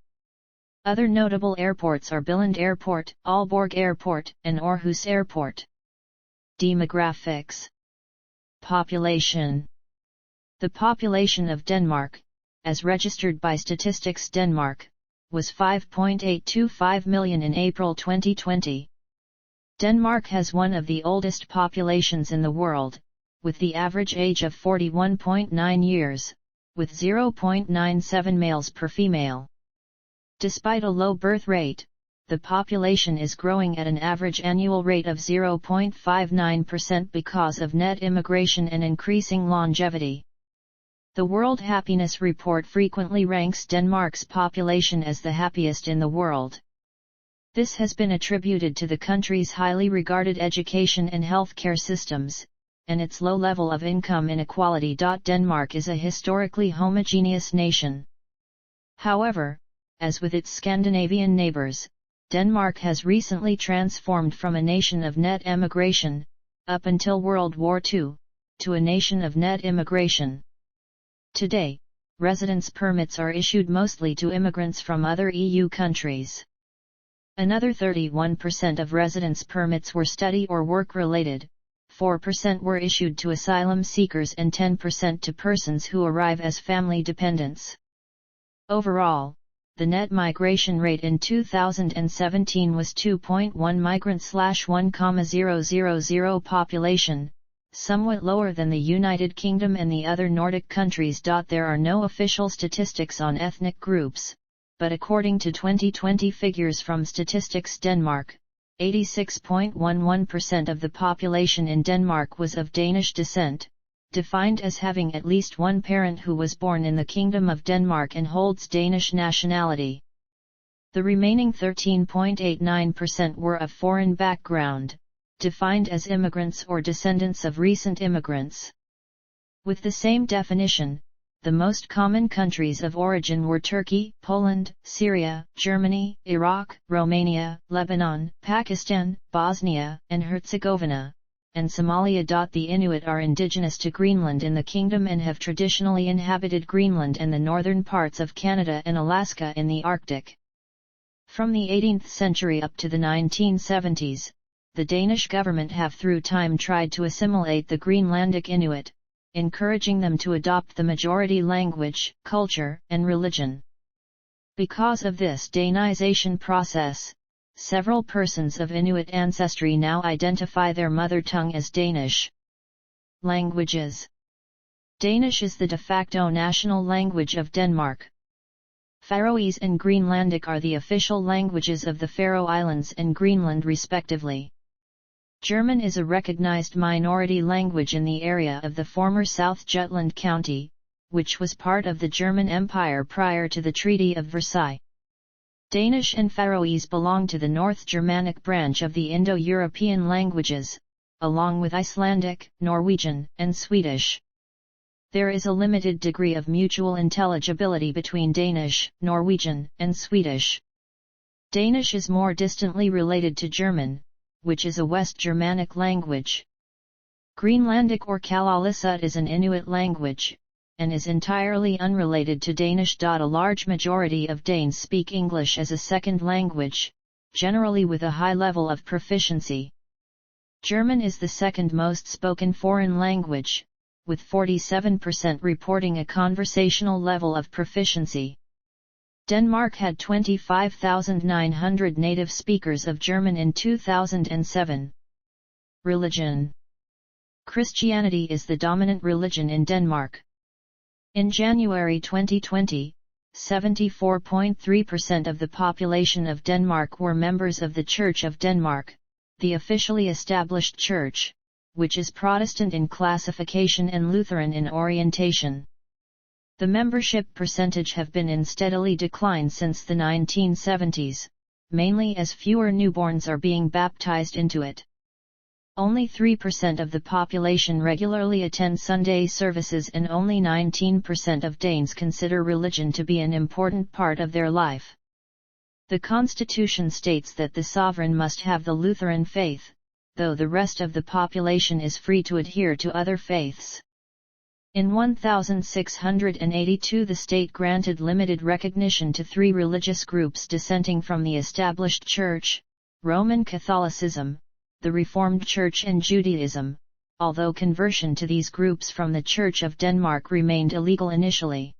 Other notable airports are Billund Airport, Aalborg Airport, and Aarhus Airport. Demographics. Population. The population of Denmark, as registered by Statistics Denmark, was 5.825 million in April 2020. Denmark has one of the oldest populations in the world, with the average age of 41.9 years, with 0.97 males per female. Despite a low birth rate, the population is growing at an average annual rate of 0.59% because of net immigration and increasing longevity. The World Happiness Report frequently ranks Denmark's population as the happiest in the world. This has been attributed to the country's highly regarded education and healthcare systems, and its low level of income inequality. Denmark is a historically homogeneous nation. However, as with its Scandinavian neighbors, Denmark has recently transformed from a nation of net emigration, up until World War II, to a nation of net immigration. Today, residence permits are issued mostly to immigrants from other EU countries. Another 31% of residence permits were study or work-related, 4% were issued to asylum seekers and 10% to persons who arrive as family dependents. Overall, the net migration rate in 2017 was 2.1 migrants/1,000 population, somewhat lower than the United Kingdom and the other Nordic countries. There are no official statistics on ethnic groups, but according to 2020 figures from Statistics Denmark, 86.11% of the population in Denmark was of Danish descent, defined as having at least one parent who was born in the Kingdom of Denmark and holds Danish nationality. The remaining 13.89% were of foreign background, defined as immigrants or descendants of recent immigrants. With the same definition, the most common countries of origin were Turkey, Poland, Syria, Germany, Iraq, Romania, Lebanon, Pakistan, Bosnia and Herzegovina, and Somalia. The Inuit are indigenous to Greenland in the kingdom and have traditionally inhabited Greenland and the northern parts of Canada and Alaska in the Arctic. From the 18th century up to the 1970s, the Danish government have through time tried to assimilate the Greenlandic Inuit, encouraging them to adopt the majority language, culture, and religion. Because of this Danization process, several persons of Inuit ancestry now identify their mother tongue as Danish. Languages. Danish is the de facto national language of Denmark. Faroese and Greenlandic are the official languages of the Faroe Islands and Greenland respectively. German is a recognized minority language in the area of the former South Jutland County, which was part of the German Empire prior to the Treaty of Versailles. Danish and Faroese belong to the North Germanic branch of the Indo-European languages, along with Icelandic, Norwegian, and Swedish. There is a limited degree of mutual intelligibility between Danish, Norwegian, and Swedish. Danish is more distantly related to German, which is a West Germanic language. Greenlandic or Kalaallisut is an Inuit language, and is entirely unrelated to Danish. A large majority of Danes speak English as a second language, generally with a high level of proficiency. German is the second most spoken foreign language, with 47% reporting a conversational level of proficiency. Denmark had 25,900 native speakers of German in 2007. Religion. Christianity is the dominant religion in Denmark. In January 2020, 74.3% of the population of Denmark were members of the Church of Denmark, the officially established church, which is Protestant in classification and Lutheran in orientation. The membership percentage have been in steadily decline since the 1970s, mainly as fewer newborns are being baptized into it. Only 3% of the population regularly attend Sunday services and only 19% of Danes consider religion to be an important part of their life. The constitution states that the sovereign must have the Lutheran faith, though the rest of the population is free to adhere to other faiths. In 1682 the state granted limited recognition to 3 religious groups dissenting from the established Church: Roman Catholicism, the Reformed Church and Judaism, although conversion to these groups from the Church of Denmark remained illegal initially.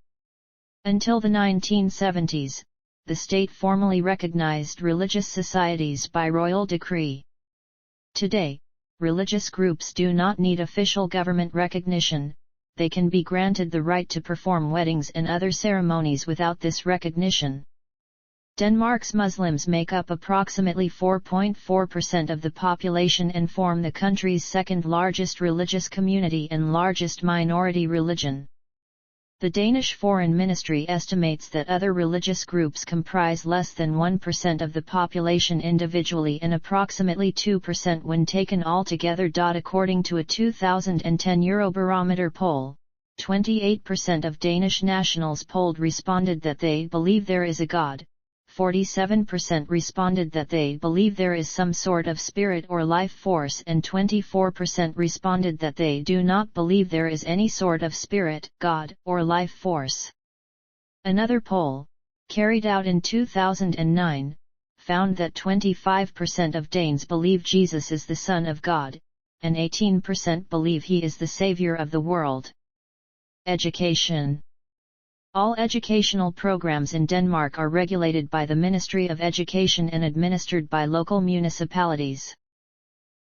Until the 1970s, the state formally recognized religious societies by royal decree. Today, religious groups do not need official government recognition; they can be granted the right to perform weddings and other ceremonies without this recognition. Denmark's Muslims make up approximately 4.4% of the population and form the country's second largest religious community and largest minority religion. The Danish Foreign Ministry estimates that other religious groups comprise less than 1% of the population individually and approximately 2% when taken all together. According to a 2010 Eurobarometer poll, 28% of Danish nationals polled responded that they believe there is a God. 47% responded that they believe there is some sort of spirit or life force, and 24% responded that they do not believe there is any sort of spirit, God, or life force. Another poll, carried out in 2009, found that 25% of Danes believe Jesus is the Son of God, and 18% believe he is the Savior of the world. Education. All educational programs in Denmark are regulated by the Ministry of Education and administered by local municipalities.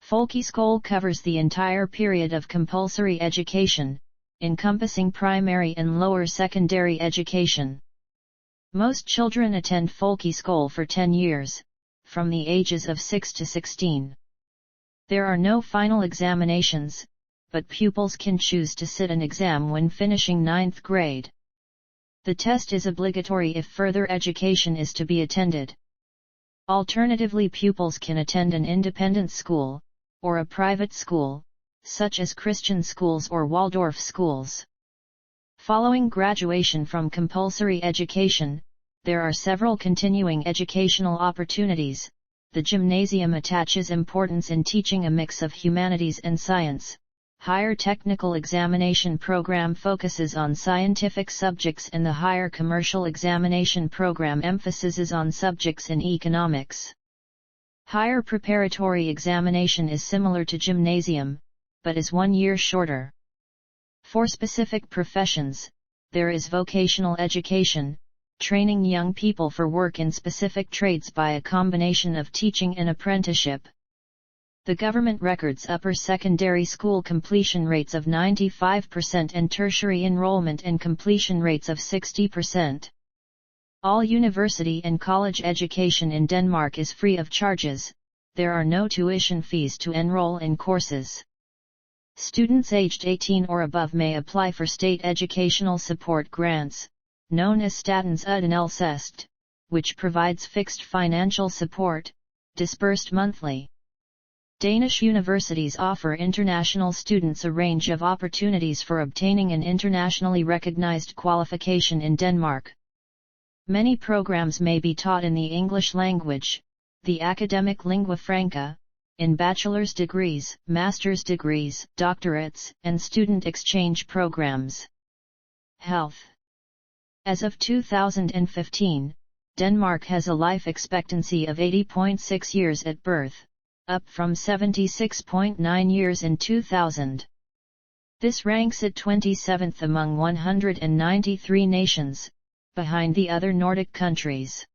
Folkeskole covers the entire period of compulsory education, encompassing primary and lower secondary education. Most children attend folkeskole for 10 years, from the ages of 6 to 16. There are no final examinations, but pupils can choose to sit an exam when finishing 9th grade. The test is obligatory if further education is to be attended. Alternatively, pupils can attend an independent school, or a private school, such as Christian schools or Waldorf schools. Following graduation from compulsory education, there are several continuing educational opportunities. The gymnasium attaches importance in teaching a mix of humanities and science. Higher technical examination program focuses on scientific subjects, and the higher commercial examination program emphasizes on subjects in economics. Higher preparatory examination is similar to gymnasium, but is 1 year shorter. For specific professions, there is vocational education, training young people for work in specific trades by a combination of teaching and apprenticeship. The government records upper secondary school completion rates of 95% and tertiary enrollment and completion rates of 60%. All university and college education in Denmark is free of charges. There are no tuition fees to enroll in courses. Students aged 18 or above may apply for state educational support grants, known as Statens Uddannelsesstøtte, which provides fixed financial support, disbursed monthly. Danish universities offer international students a range of opportunities for obtaining an internationally recognized qualification in Denmark. Many programs may be taught in the English language, the academic lingua franca, in bachelor's degrees, master's degrees, doctorates, and student exchange programs. Health. As of 2015, Denmark has a life expectancy of 80.6 years at birth, up from 76.9 years in 2000. This ranks it 27th among 193 nations, behind the other Nordic countries.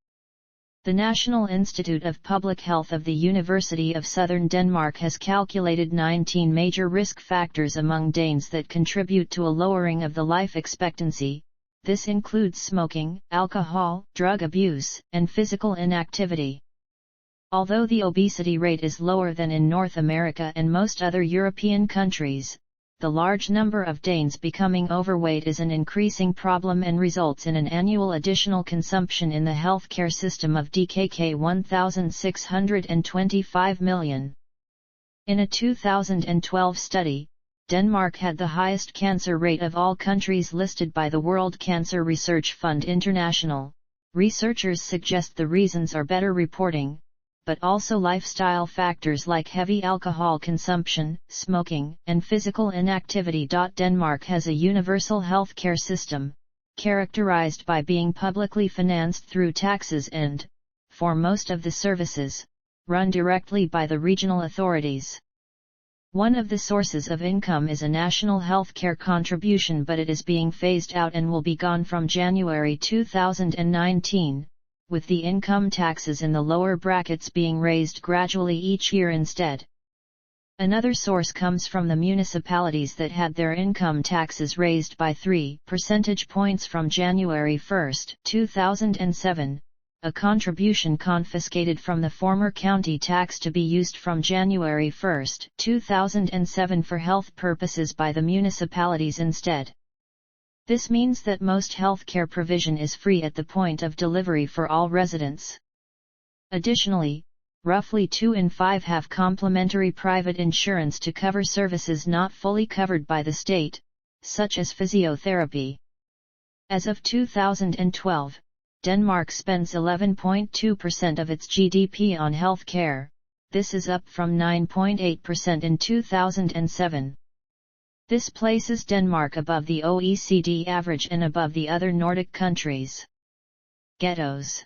The National Institute of Public Health of the University of Southern Denmark has calculated 19 major risk factors among Danes that contribute to a lowering of the life expectancy, This includes smoking, alcohol, drug abuse, and physical inactivity. Although the obesity rate is lower than in North America and most other European countries, the large number of Danes becoming overweight is an increasing problem and results in an annual additional consumption in the healthcare system of DKK 1,625 million. In a 2012 study, Denmark had the highest cancer rate of all countries listed by the World Cancer Research Fund International. Researchers suggest the reasons are better reporting, but also lifestyle factors like heavy alcohol consumption, smoking, and physical inactivity. Denmark has a universal healthcare system, characterized by being publicly financed through taxes and, for most of the services, run directly by the regional authorities. One of the sources of income is a national healthcare contribution, but it is being phased out and will be gone from January 2019, with the income taxes in the lower brackets being raised gradually each year instead. Another source comes from the municipalities that had their income taxes raised by 3 percentage points from January 1, 2007. A contribution confiscated from the former county tax to be used from January 1, 2007 for health purposes by the municipalities instead. This means that most healthcare provision is free at the point of delivery for all residents. Additionally, roughly 2 in 5 have complementary private insurance to cover services not fully covered by the state, such as physiotherapy. As of 2012, Denmark spends 11.2% of its GDP on health care. This is up from 9.8% in 2007. This places Denmark above the OECD average and above the other Nordic countries. Ghettos.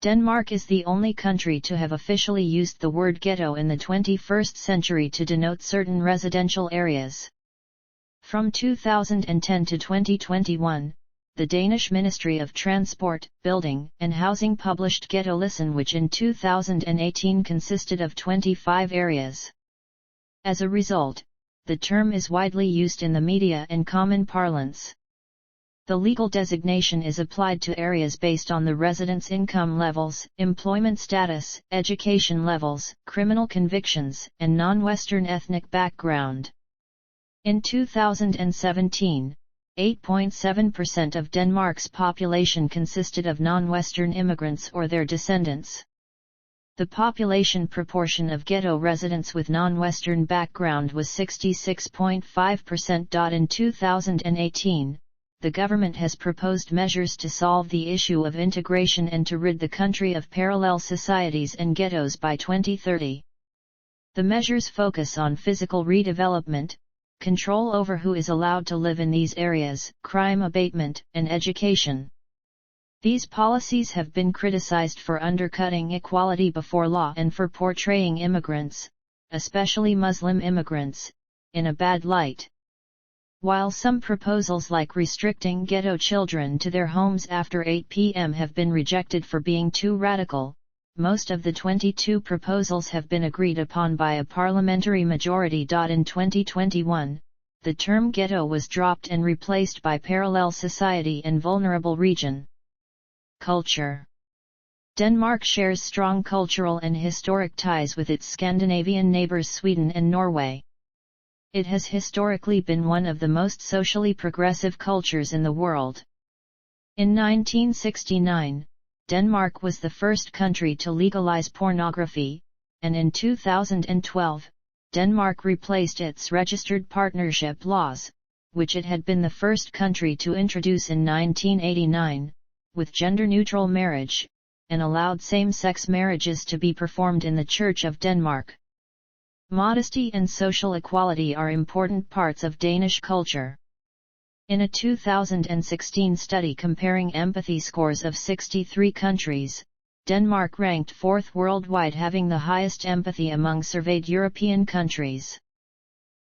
Denmark is the only country to have officially used the word ghetto in the 21st century to denote certain residential areas. From 2010 to 2021, the Danish Ministry of Transport, Building, and Housing published Ghetto Listen, which in 2018 consisted of 25 areas. As a result, the term is widely used in the media and common parlance. The legal designation is applied to areas based on the residents' income levels, employment status, education levels, criminal convictions, and non-Western ethnic background. In 2017, 8.7% of Denmark's population consisted of non-Western immigrants or their descendants. The population proportion of ghetto residents with non-Western background was 66.5%. In 2018, the government has proposed measures to solve the issue of integration and to rid the country of parallel societies and ghettos by 2030. The measures focus on physical redevelopment, control over who is allowed to live in these areas, crime abatement, and education. These policies have been criticized for undercutting equality before law and for portraying immigrants, especially Muslim immigrants, in a bad light. While some proposals like restricting ghetto children to their homes after 8 p.m. have been rejected for being too radical, most of the 22 proposals have been agreed upon by a parliamentary majority. In 2021, the term ghetto was dropped and replaced by parallel society and vulnerable region. Culture. Denmark shares strong cultural and historic ties with its Scandinavian neighbors Sweden and Norway. It has historically been one of the most socially progressive cultures in the world. In 1969, Denmark was the first country to legalize pornography, and in 2012, Denmark replaced its registered partnership laws, which it had been the first country to introduce in 1989, with gender-neutral marriage, and allowed same-sex marriages to be performed in the Church of Denmark. Modesty and social equality are important parts of Danish culture. In a 2016 study comparing empathy scores of 63 countries, Denmark ranked 4th worldwide, having the highest empathy among surveyed European countries.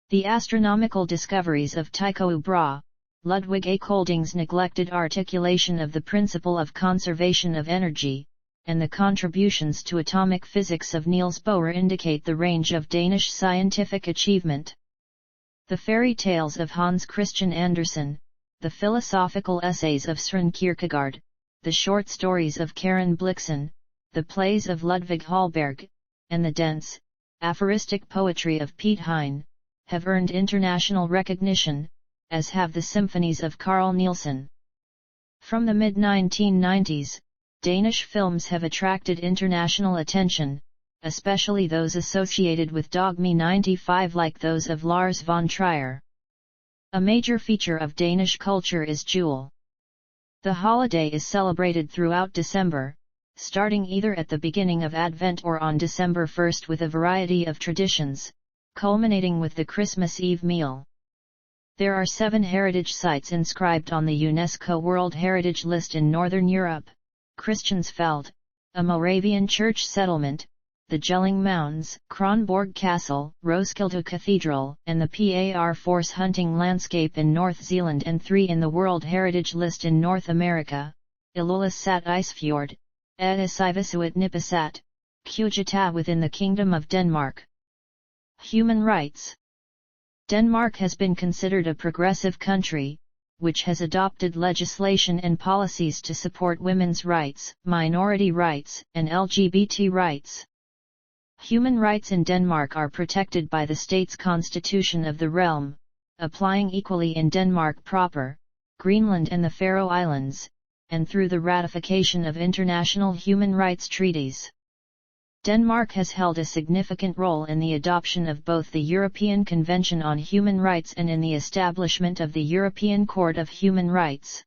The astronomical discoveries of Tycho Brahe, Ludwig A. Kolding's neglected articulation of the principle of conservation of energy, and the contributions to atomic physics of Niels Bohr indicate the range of Danish scientific achievement. The fairy tales of Hans Christian Andersen, the philosophical essays of Søren Kierkegaard, the short stories of Karen Blixen, the plays of Ludvig Holberg, and the dense, aphoristic poetry of Piet Hein, have earned international recognition, as have the symphonies of Carl Nielsen. From the mid-1990s, Danish films have attracted international attention, especially those associated with Dogme 95 like those of Lars von Trier. A major feature of Danish culture is Jul. The holiday is celebrated throughout December, starting either at the beginning of Advent or on December 1st with a variety of traditions, culminating with the Christmas Eve meal. There are 7 heritage sites inscribed on the UNESCO World Heritage List in Northern Europe: Christiansfeld, a Moravian church settlement, the Jelling Mounds, Kronborg Castle, Roskilde Cathedral, and the Par Force hunting landscape in North Zealand, and 3 in the World Heritage List in North America: Ilulissat Isfjord, Edisivisuit Nipisat, Kujata within the Kingdom of Denmark. Human rights. Denmark has been considered a progressive country, which has adopted legislation and policies to support women's rights, minority rights, and LGBT rights. Human rights in Denmark are protected by the state's constitution of the realm, applying equally in Denmark proper, Greenland and the Faroe Islands, and through the ratification of international human rights treaties. Denmark has held a significant role in the adoption of both the European Convention on Human Rights and in the establishment of the European Court of Human Rights.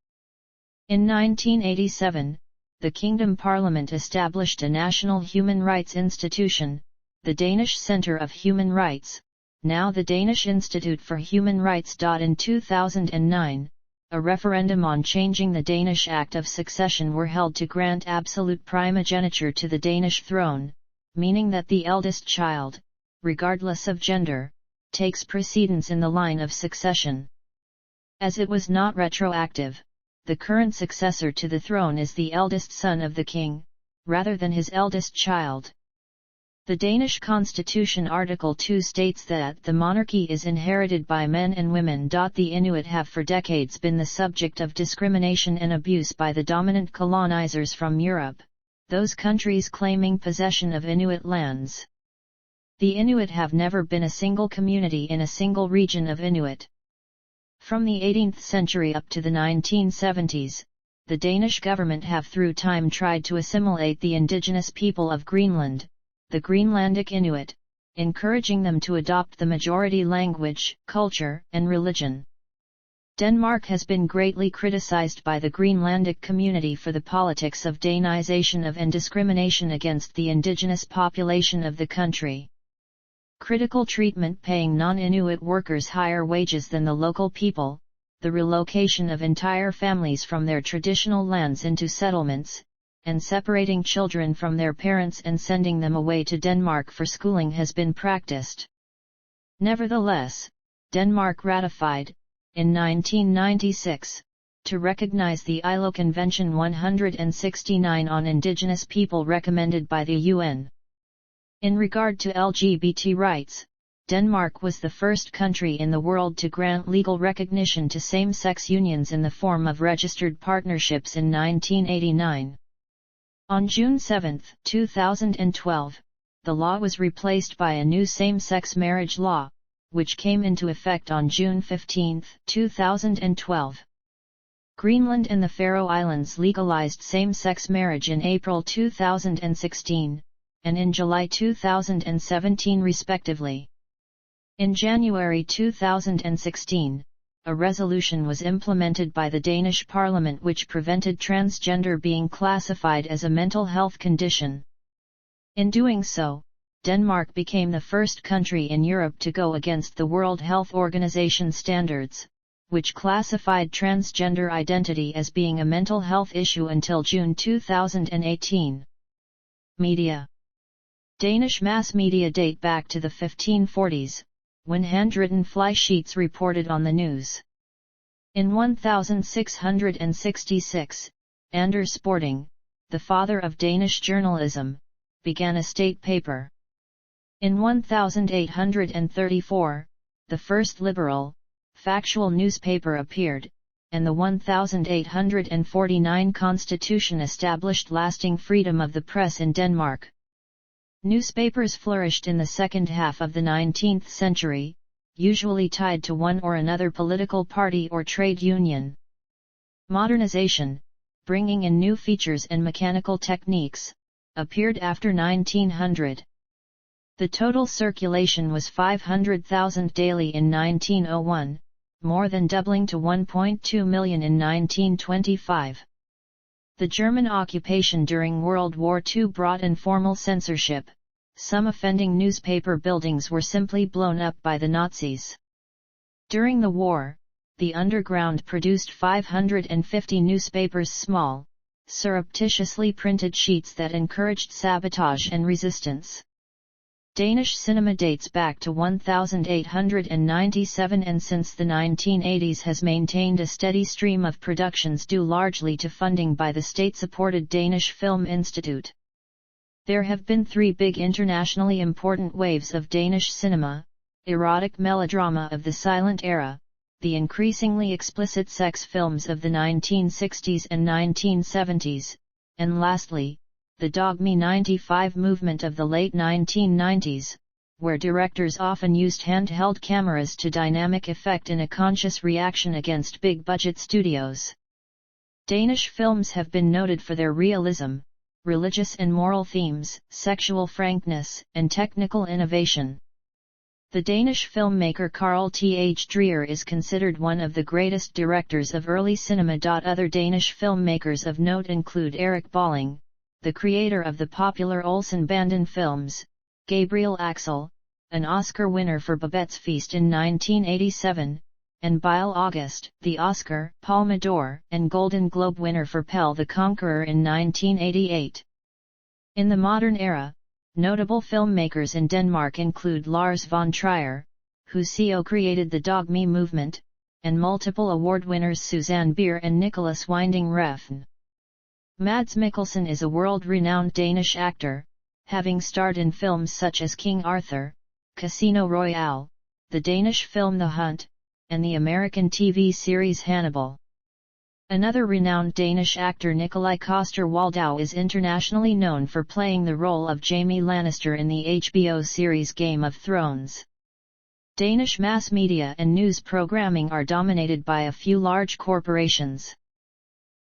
In 1987, the Kingdom Parliament established a national human rights institution, the Danish Centre of Human Rights, now the Danish Institute for Human Rights. In 2009, a referendum on changing the Danish Act of Succession were held to grant absolute primogeniture to the Danish throne, meaning that the eldest child, regardless of gender, takes precedence in the line of succession. As it was not retroactive, the current successor to the throne is the eldest son of the king, rather than his eldest child. The Danish Constitution Article 2 states that the monarchy is inherited by men and women. The Inuit have for decades been the subject of discrimination and abuse by the dominant colonizers from Europe, those countries claiming possession of Inuit lands. The Inuit have never been a single community in a single region of Inuit. From the 18th century up to the 1970s, the Danish government have through time tried to assimilate the indigenous people of Greenland, the Greenlandic Inuit, encouraging them to adopt the majority language, culture, and religion. Denmark has been greatly criticized by the Greenlandic community for the politics of Danization of and discrimination against the indigenous population of the country. Critical treatment, paying non-Inuit workers higher wages than the local people, the relocation of entire families from their traditional lands into settlements, and separating children from their parents and sending them away to Denmark for schooling has been practiced. Nevertheless, Denmark ratified, in 1996, to recognize the ILO Convention 169 on Indigenous People recommended by the UN. In regard to LGBT rights, Denmark was the first country in the world to grant legal recognition to same-sex unions in the form of registered partnerships in 1989. On June 7, 2012, the law was replaced by a new same-sex marriage law, which came into effect on June 15, 2012. Greenland and the Faroe Islands legalized same-sex marriage in April 2016, and in July 2017 respectively. In January 2016, a resolution was implemented by the Danish Parliament which prevented transgender being classified as a mental health condition. In doing so, Denmark became the first country in Europe to go against the World Health Organization standards, which classified transgender identity as being a mental health issue until June 2018. Media. Danish mass media date back to the 1540s, when handwritten fly sheets reported on the news. In 1666, Anders Sporting, the father of Danish journalism, began a state paper. In 1834, the first liberal, factual newspaper appeared, and the 1849 constitution established lasting freedom of the press in Denmark. Newspapers flourished in the second half of the 19th century, usually tied to one or another political party or trade union. Modernization, bringing in new features and mechanical techniques, appeared after 1900. The total circulation was 500,000 daily in 1901, more than doubling to 1.2 million in 1925. The German occupation during World War II brought in formal censorship. Some offending newspaper buildings were simply blown up by the Nazis. During the war, the underground produced 550 newspapers, small, surreptitiously printed sheets that encouraged sabotage and resistance. Danish cinema dates back to 1897 and since the 1980s has maintained a steady stream of productions due largely to funding by the state-supported Danish Film Institute. There have been three big internationally important waves of Danish cinema: erotic melodrama of the silent era, the increasingly explicit sex films of the 1960s and 1970s, and lastly, the Dog Me 95 movement of the late 1990s, where directors often used handheld cameras to dynamic effect in a conscious reaction against big-budget studios. Danish films have been noted for their realism, religious and moral themes, sexual frankness, and technical innovation. The Danish filmmaker Carl Th. Dreyer is considered one of the greatest directors of early cinema. Other Danish filmmakers of note include Erik Balling, the creator of the popular Olsen-Banden films, Gabriel Axel, an Oscar winner for Babette's Feast in 1987, and Bile August, the Oscar, Palme d'Or, and Golden Globe winner for Pelle the Conqueror in 1988. In the modern era, notable filmmakers in Denmark include Lars von Trier, who co-created the Dog Me movement, and multiple award winners Susanne Bier and Nicholas Winding Refn. Mads Mikkelsen is a world-renowned Danish actor, having starred in films such as King Arthur, Casino Royale, the Danish film The Hunt, and the American TV series Hannibal. Another renowned Danish actor, Nikolaj Coster-Waldau, is internationally known for playing the role of Jaime Lannister in the HBO series Game of Thrones. Danish mass media and news programming are dominated by a few large corporations.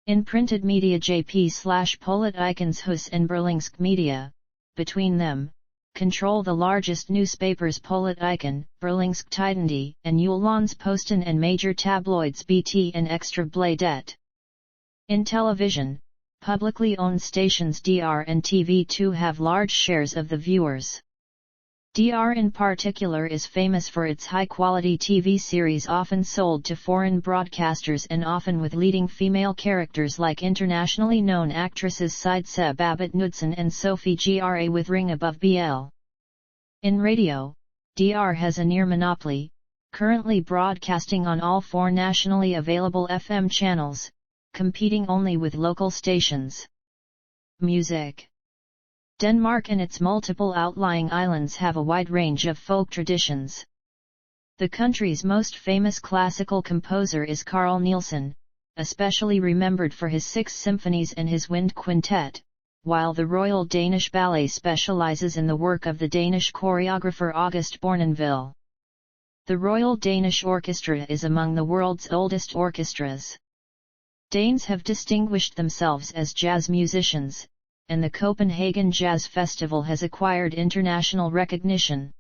In printed media, JP/Politikens Hus and Berlingske Media, between them, control the largest newspapers Politiken, Berlingske Tidende, and Jyllands-Posten, and major tabloids BT and Ekstra Bladet. In television, publicly owned stations DR and TV2 have large shares of the viewers. DR in particular is famous for its high-quality TV series often sold to foreign broadcasters and often with leading female characters like internationally known actresses Sidse Babette Knudsen and Sophie Gra with Ring Above BL. In radio, DR has a near monopoly, currently broadcasting on all four nationally available FM channels, competing only with local stations. Music. Denmark and its multiple outlying islands have a wide range of folk traditions. The country's most famous classical composer is Carl Nielsen, especially remembered for his 6 symphonies and his wind quintet, while the Royal Danish Ballet specializes in the work of the Danish choreographer August Bournonville. The Royal Danish Orchestra is among the world's oldest orchestras. Danes have distinguished themselves as jazz musicians, and the Copenhagen Jazz Festival has acquired international recognition.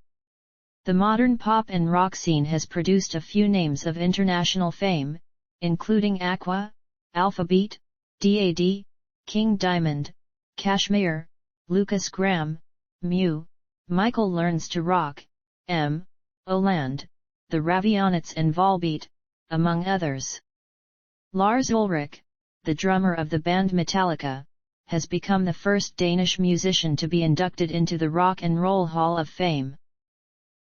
The modern pop and rock scene has produced a few names of international fame, including Aqua, Alphabeat, DAD, King Diamond, Kashmir, Lucas Graham, Mew, Michael Learns to Rock, M. Oland, the Ravionites and Volbeat, among others. Lars Ulrich, the drummer of the band Metallica, has become the first Danish musician to be inducted into the Rock and Roll Hall of Fame.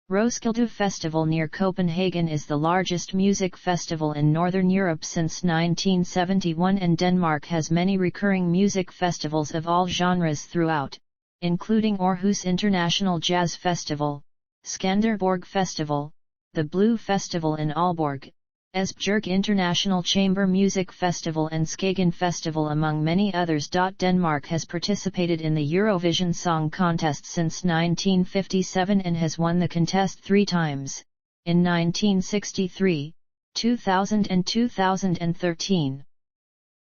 Roskilde Festival near Copenhagen is the largest music festival in Northern Europe since 1971, and Denmark has many recurring music festivals of all genres throughout, including Aarhus International Jazz Festival, Skanderborg Festival, the Blue Festival in Aalborg, Esbjerg International Chamber Music Festival and Skagen Festival among many others. Denmark has participated in the Eurovision Song Contest since 1957 and has won the contest 3 times, in 1963, 2000 and 2013.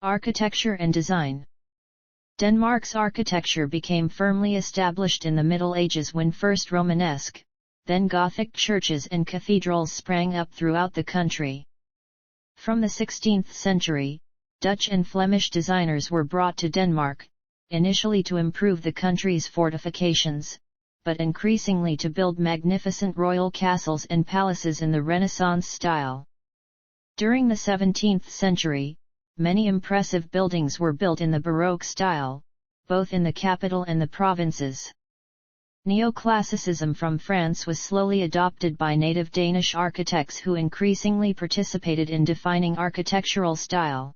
Architecture and design. Denmark's architecture became firmly established in the Middle Ages when first Romanesque, then Gothic churches and cathedrals sprang up throughout the country. From the 16th century, Dutch and Flemish designers were brought to Denmark, initially to improve the country's fortifications, but increasingly to build magnificent royal castles and palaces in the Renaissance style. During the 17th century, many impressive buildings were built in the Baroque style, both in the capital and the provinces. Neoclassicism from France was slowly adopted by native Danish architects who increasingly participated in defining architectural style.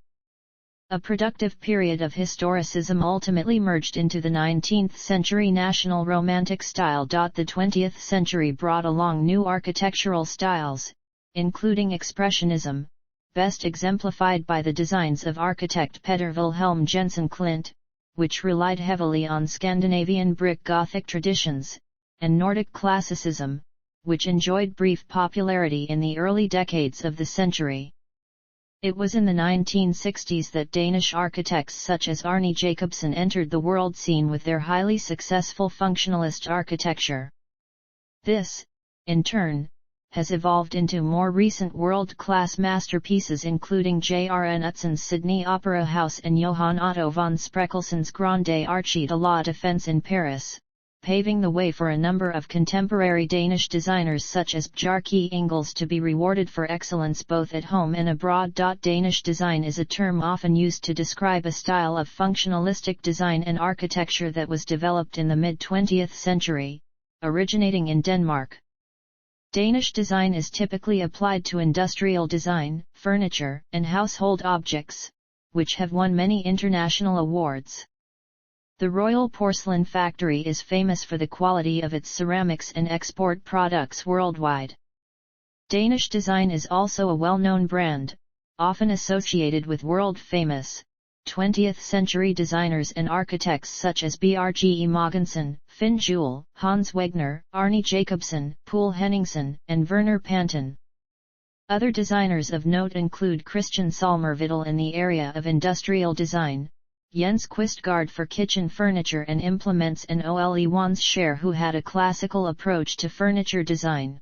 A productive period of historicism ultimately merged into the 19th century National Romantic style. The 20th century brought along new architectural styles, including Expressionism, best exemplified by the designs of architect Peter Wilhelm Jensen Klint, which relied heavily on Scandinavian brick Gothic traditions, and Nordic Classicism, which enjoyed brief popularity in the early decades of the century. It was in the 1960s that Danish architects such as Arne Jacobsen entered the world scene with their highly successful functionalist architecture. This, in turn, has evolved into more recent world-class masterpieces including J.R. Knudsen's Sydney Opera House and Johann Otto von Spreckelsen's Grande Arche de la Défense in Paris, paving the way for a number of contemporary Danish designers such as Bjarke Ingels to be rewarded for excellence both at home and abroad. Danish design is a term often used to describe a style of functionalistic design and architecture that was developed in the mid-20th century, originating in Denmark. Danish design is typically applied to industrial design, furniture, and household objects, which have won many international awards. The Royal Porcelain Factory is famous for the quality of its ceramics and export products worldwide. Danish design is also a well-known brand, often associated with world-famous 20th-century designers and architects such as Bjarke Mogensen, Finn Juel, Hans Wegner, Arne Jacobsen, Poul Henningsen, and Werner Panton. Other designers of note include Christian Salmervidal in the area of industrial design, Jens Quistgaard for kitchen furniture and implements, and Ole Wans Skjær who had a classical approach to furniture design.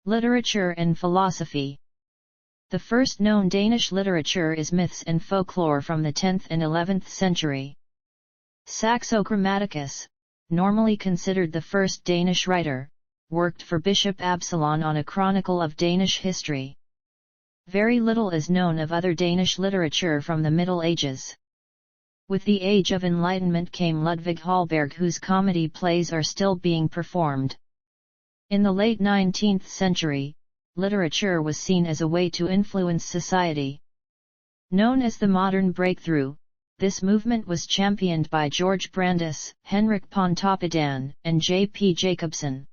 Literature and philosophy. The first known Danish literature is myths and folklore from the 10th and 11th century. Saxo Grammaticus, normally considered the first Danish writer, worked for Bishop Absalon on a chronicle of Danish history. Very little is known of other Danish literature from the Middle Ages. With the Age of Enlightenment came Ludvig Holberg, whose comedy plays are still being performed. In the late 19th century, literature was seen as a way to influence society. Known as the Modern Breakthrough, this movement was championed by George Brandes, Henrik Pontoppidan, and J.P. Jacobsen.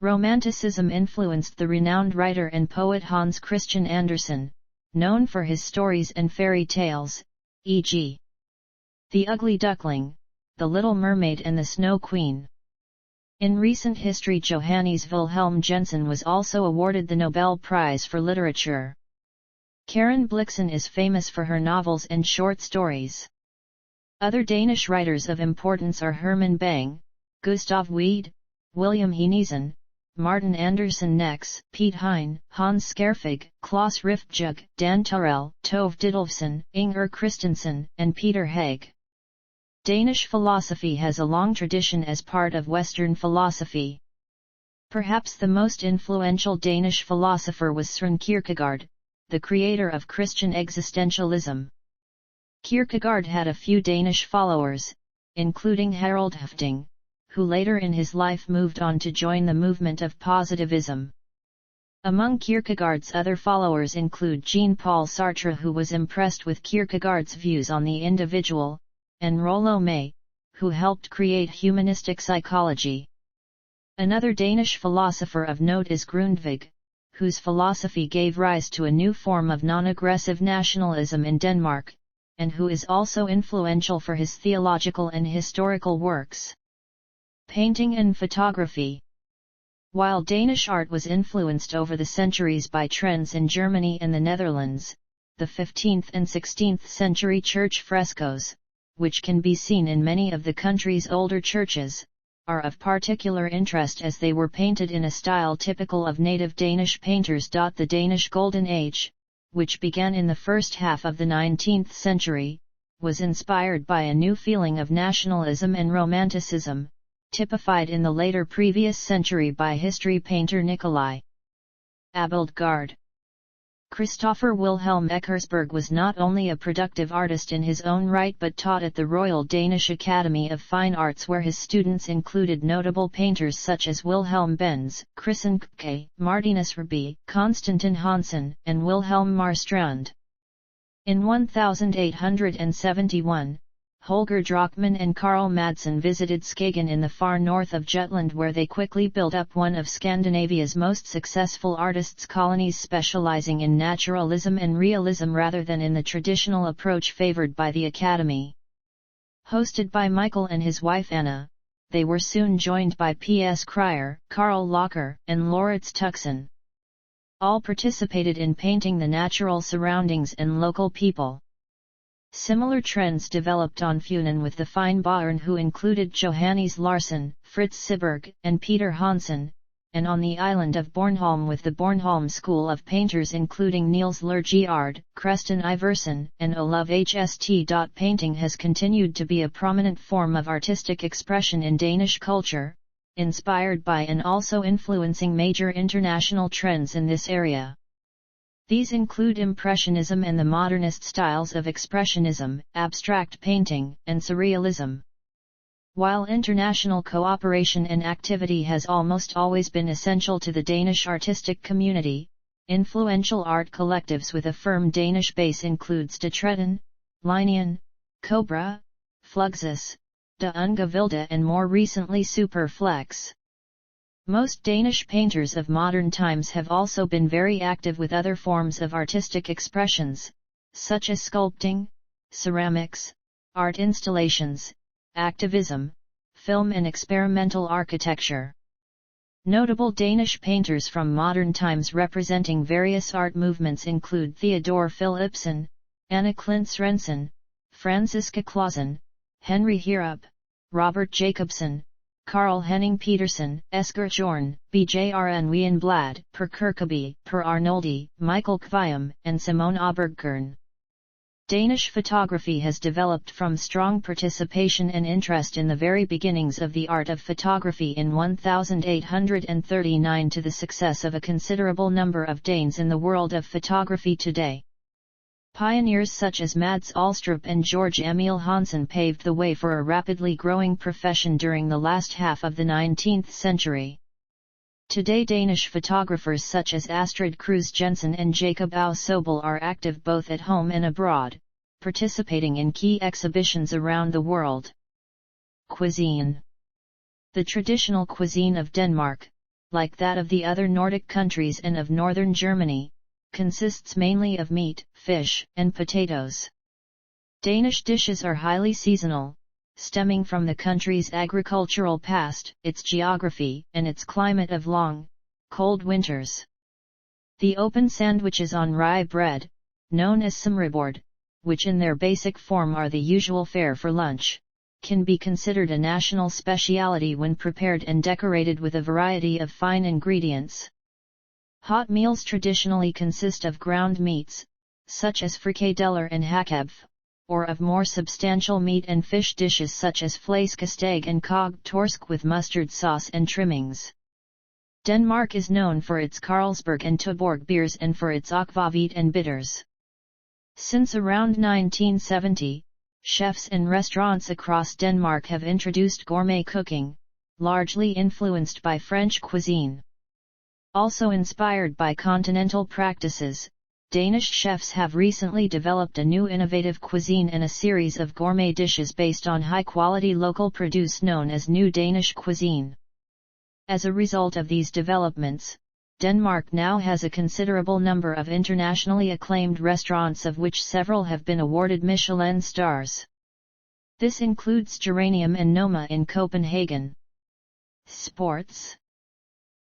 Romanticism influenced the renowned writer and poet Hans Christian Andersen, known for his stories and fairy tales, e.g. The Ugly Duckling, The Little Mermaid and the Snow Queen. In recent history, Johannes Wilhelm Jensen was also awarded the Nobel Prize for Literature. Karen Blixen is famous for her novels and short stories. Other Danish writers of importance are Herman Bang, Gustav Wied, William Heinesen, Martin Andersen Nex, Piet Hein, Hans Scherfig, Klaus Riftjug, Dan Turell, Tove Ditlevsen, Inger Christensen, and Peter Haig. Danish philosophy has a long tradition as part of Western philosophy. Perhaps the most influential Danish philosopher was Søren Kierkegaard, the creator of Christian existentialism. Kierkegaard had a few Danish followers, including Harald Høffding, who later in his life moved on to join the movement of positivism. Among Kierkegaard's other followers include Jean-Paul Sartre, who was impressed with Kierkegaard's views on the individual, and Rollo May, who helped create humanistic psychology. Another Danish philosopher of note is Grundtvig, whose philosophy gave rise to a new form of non-aggressive nationalism in Denmark, and who is also influential for his theological and historical works. Painting and photography. While Danish art was influenced over the centuries by trends in Germany and the Netherlands, the 15th and 16th century church frescoes, which can be seen in many of the country's older churches, are of particular interest as they were painted in a style typical of native Danish painters. The Danish Golden Age, which began in the first half of the 19th century, was inspired by a new feeling of nationalism and romanticism, typified in the later previous century by history painter Nicolai Abildgaard. Christopher Wilhelm Eckersberg was not only a productive artist in his own right but taught at the Royal Danish Academy of Fine Arts, where his students included notable painters such as Wilhelm Benz, Christian K., Martinus Raby, Konstantin Hansen, and Wilhelm Marstrand. In 1871, Holger Drachmann and Karl Madsen visited Skagen in the far north of Jutland, where they quickly built up one of Scandinavia's most successful artists' colonies, specializing in naturalism and realism rather than in the traditional approach favored by the Academy. Hosted by Michael and his wife Anna, they were soon joined by P.S. Cryer, Karl Locher, and Lauritz Tuxen. All participated in painting the natural surroundings and local people. Similar trends developed on Funen with the Fine Bauern, who included Johannes Larsson, Fritz Syberg, and Peter Hansen, and on the island of Bornholm with the Bornholm School of Painters including Niels Lergiard, Creston Iversen, and Olav Hst. Painting has continued to be a prominent form of artistic expression in Danish culture, inspired by and also influencing major international trends in this area. These include Impressionism and the modernist styles of Expressionism, abstract painting, and Surrealism. While international cooperation and activity has almost always been essential to the Danish artistic community, influential art collectives with a firm Danish base include Stetretten, Linien, Cobra, Fluxus, De Unge Vilde and more recently Superflex. Most Danish painters of modern times have also been very active with other forms of artistic expressions, such as sculpting, ceramics, art installations, activism, film and experimental architecture. Notable Danish painters from modern times representing various art movements include Theodor Philipsen, Anna Klint Svensson, Franziska Clausen, Henry Heerup, Robert Jacobsen, Carl Henning Petersen, Esker Jorn, Bjrn Wienblad, Per Kirkeby, Per Arnoldi, Michael Kvium, and Simone Aubergkern. Danish photography has developed from strong participation and interest in the very beginnings of the art of photography in 1839 to the success of a considerable number of Danes in the world of photography today. Pioneers such as Mads Alstrup and Georg Emil Hansen paved the way for a rapidly growing profession during the last half of the 19th century. Today Danish photographers such as Astrid Kruse Jensen and Jacob Au Sobel are active both at home and abroad, participating in key exhibitions around the world. Cuisine. The traditional cuisine of Denmark, like that of the other Nordic countries and of northern Germany, consists mainly of meat, fish, and potatoes. Danish dishes are highly seasonal, stemming from the country's agricultural past, its geography, and its climate of long, cold winters. The open sandwiches on rye bread, known as smørrebrød, which in their basic form are the usual fare for lunch, can be considered a national speciality when prepared and decorated with a variety of fine ingredients. Hot meals traditionally consist of ground meats, such as frikadeller and hakkebab, or of more substantial meat and fish dishes such as flæskesteg and kogt torsk with mustard sauce and trimmings. Denmark is known for its Carlsberg and Tuborg beers and for its akvavit and bitters. Since around 1970, chefs and restaurants across Denmark have introduced gourmet cooking, largely influenced by French cuisine. Also inspired by continental practices, Danish chefs have recently developed a new innovative cuisine and a series of gourmet dishes based on high-quality local produce known as New Danish Cuisine. As a result of these developments, Denmark now has a considerable number of internationally acclaimed restaurants, of which several have been awarded Michelin stars. This includes Geranium and Noma in Copenhagen. Sports.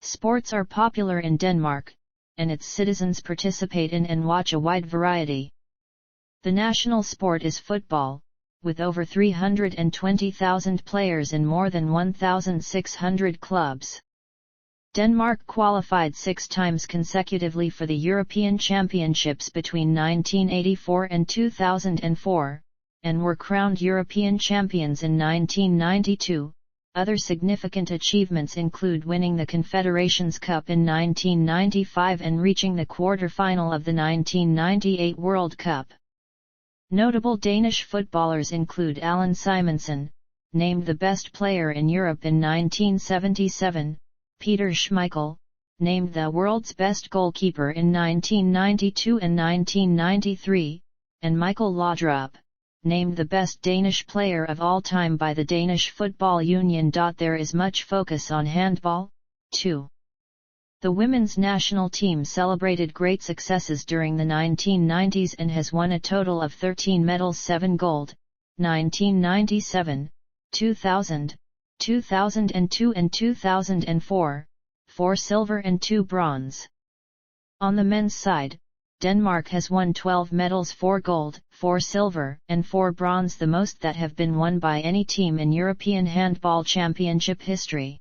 Sports are popular in Denmark, and its citizens participate in and watch a wide variety. The national sport is football, with over 320,000 players in more than 1,600 clubs. Denmark qualified 6 times consecutively for the European Championships between 1984 and 2004, and were crowned European champions in 1992. Other significant achievements include winning the Confederations Cup in 1995 and reaching the quarter-final of the 1998 World Cup. Notable Danish footballers include Allan Simonsen, named the best player in Europe in 1977, Peter Schmeichel, named the world's best goalkeeper in 1992 and 1993, and Michael Laudrup, named the best Danish player of all time by the Danish Football Union. There is much focus on handball, too. The women's national team celebrated great successes during the 1990s and has won a total of 13 medals: 7 gold, 1997, 2000, 2002 and 2004, 4 silver and 2 bronze. On the men's side, Denmark has won 12 medals: 4 gold, 4 silver, and 4 bronze, the most that have been won by any team in European Handball Championship history.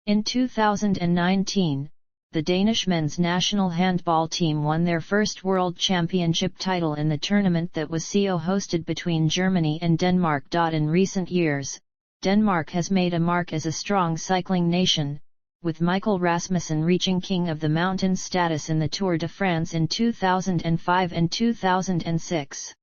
In 2019, the Danish men's national handball team won their first World Championship title in the tournament that was co-hosted between Germany and Denmark. In recent years, Denmark has made a mark as a strong cycling nation, with Michael Rasmussen reaching King of the Mountain status in the Tour de France in 2005 and 2006.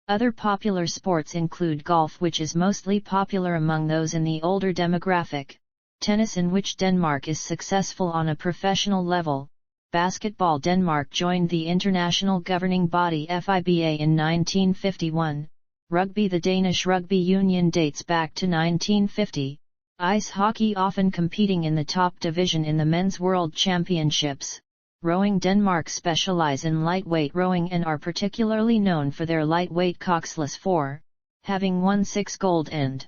Other popular sports include golf, which is mostly popular among those in the older demographic, tennis, in which Denmark is successful on a professional level, basketball. Denmark joined the international governing body FIBA in 1951, rugby. The Danish Rugby Union dates back to 1950, ice hockey often competing in the top division in the Men's World Championships. Rowing. Denmark specialize in lightweight rowing and are particularly known for their lightweight coxless 4, having won 6 gold and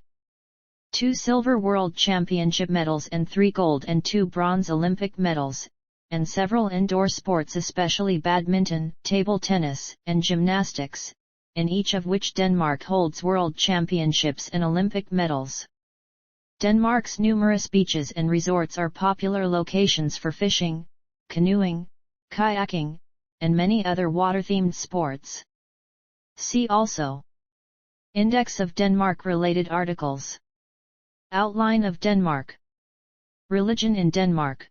2 silver World Championship medals and 3 gold and 2 bronze Olympic medals, and several indoor sports, especially badminton, table tennis, and gymnastics, in each of which Denmark holds world championships and Olympic medals. Denmark's numerous beaches and resorts are popular locations for fishing, canoeing, kayaking, and many other water-themed sports. See also: Index of Denmark-related articles. Outline of Denmark. Religion in Denmark.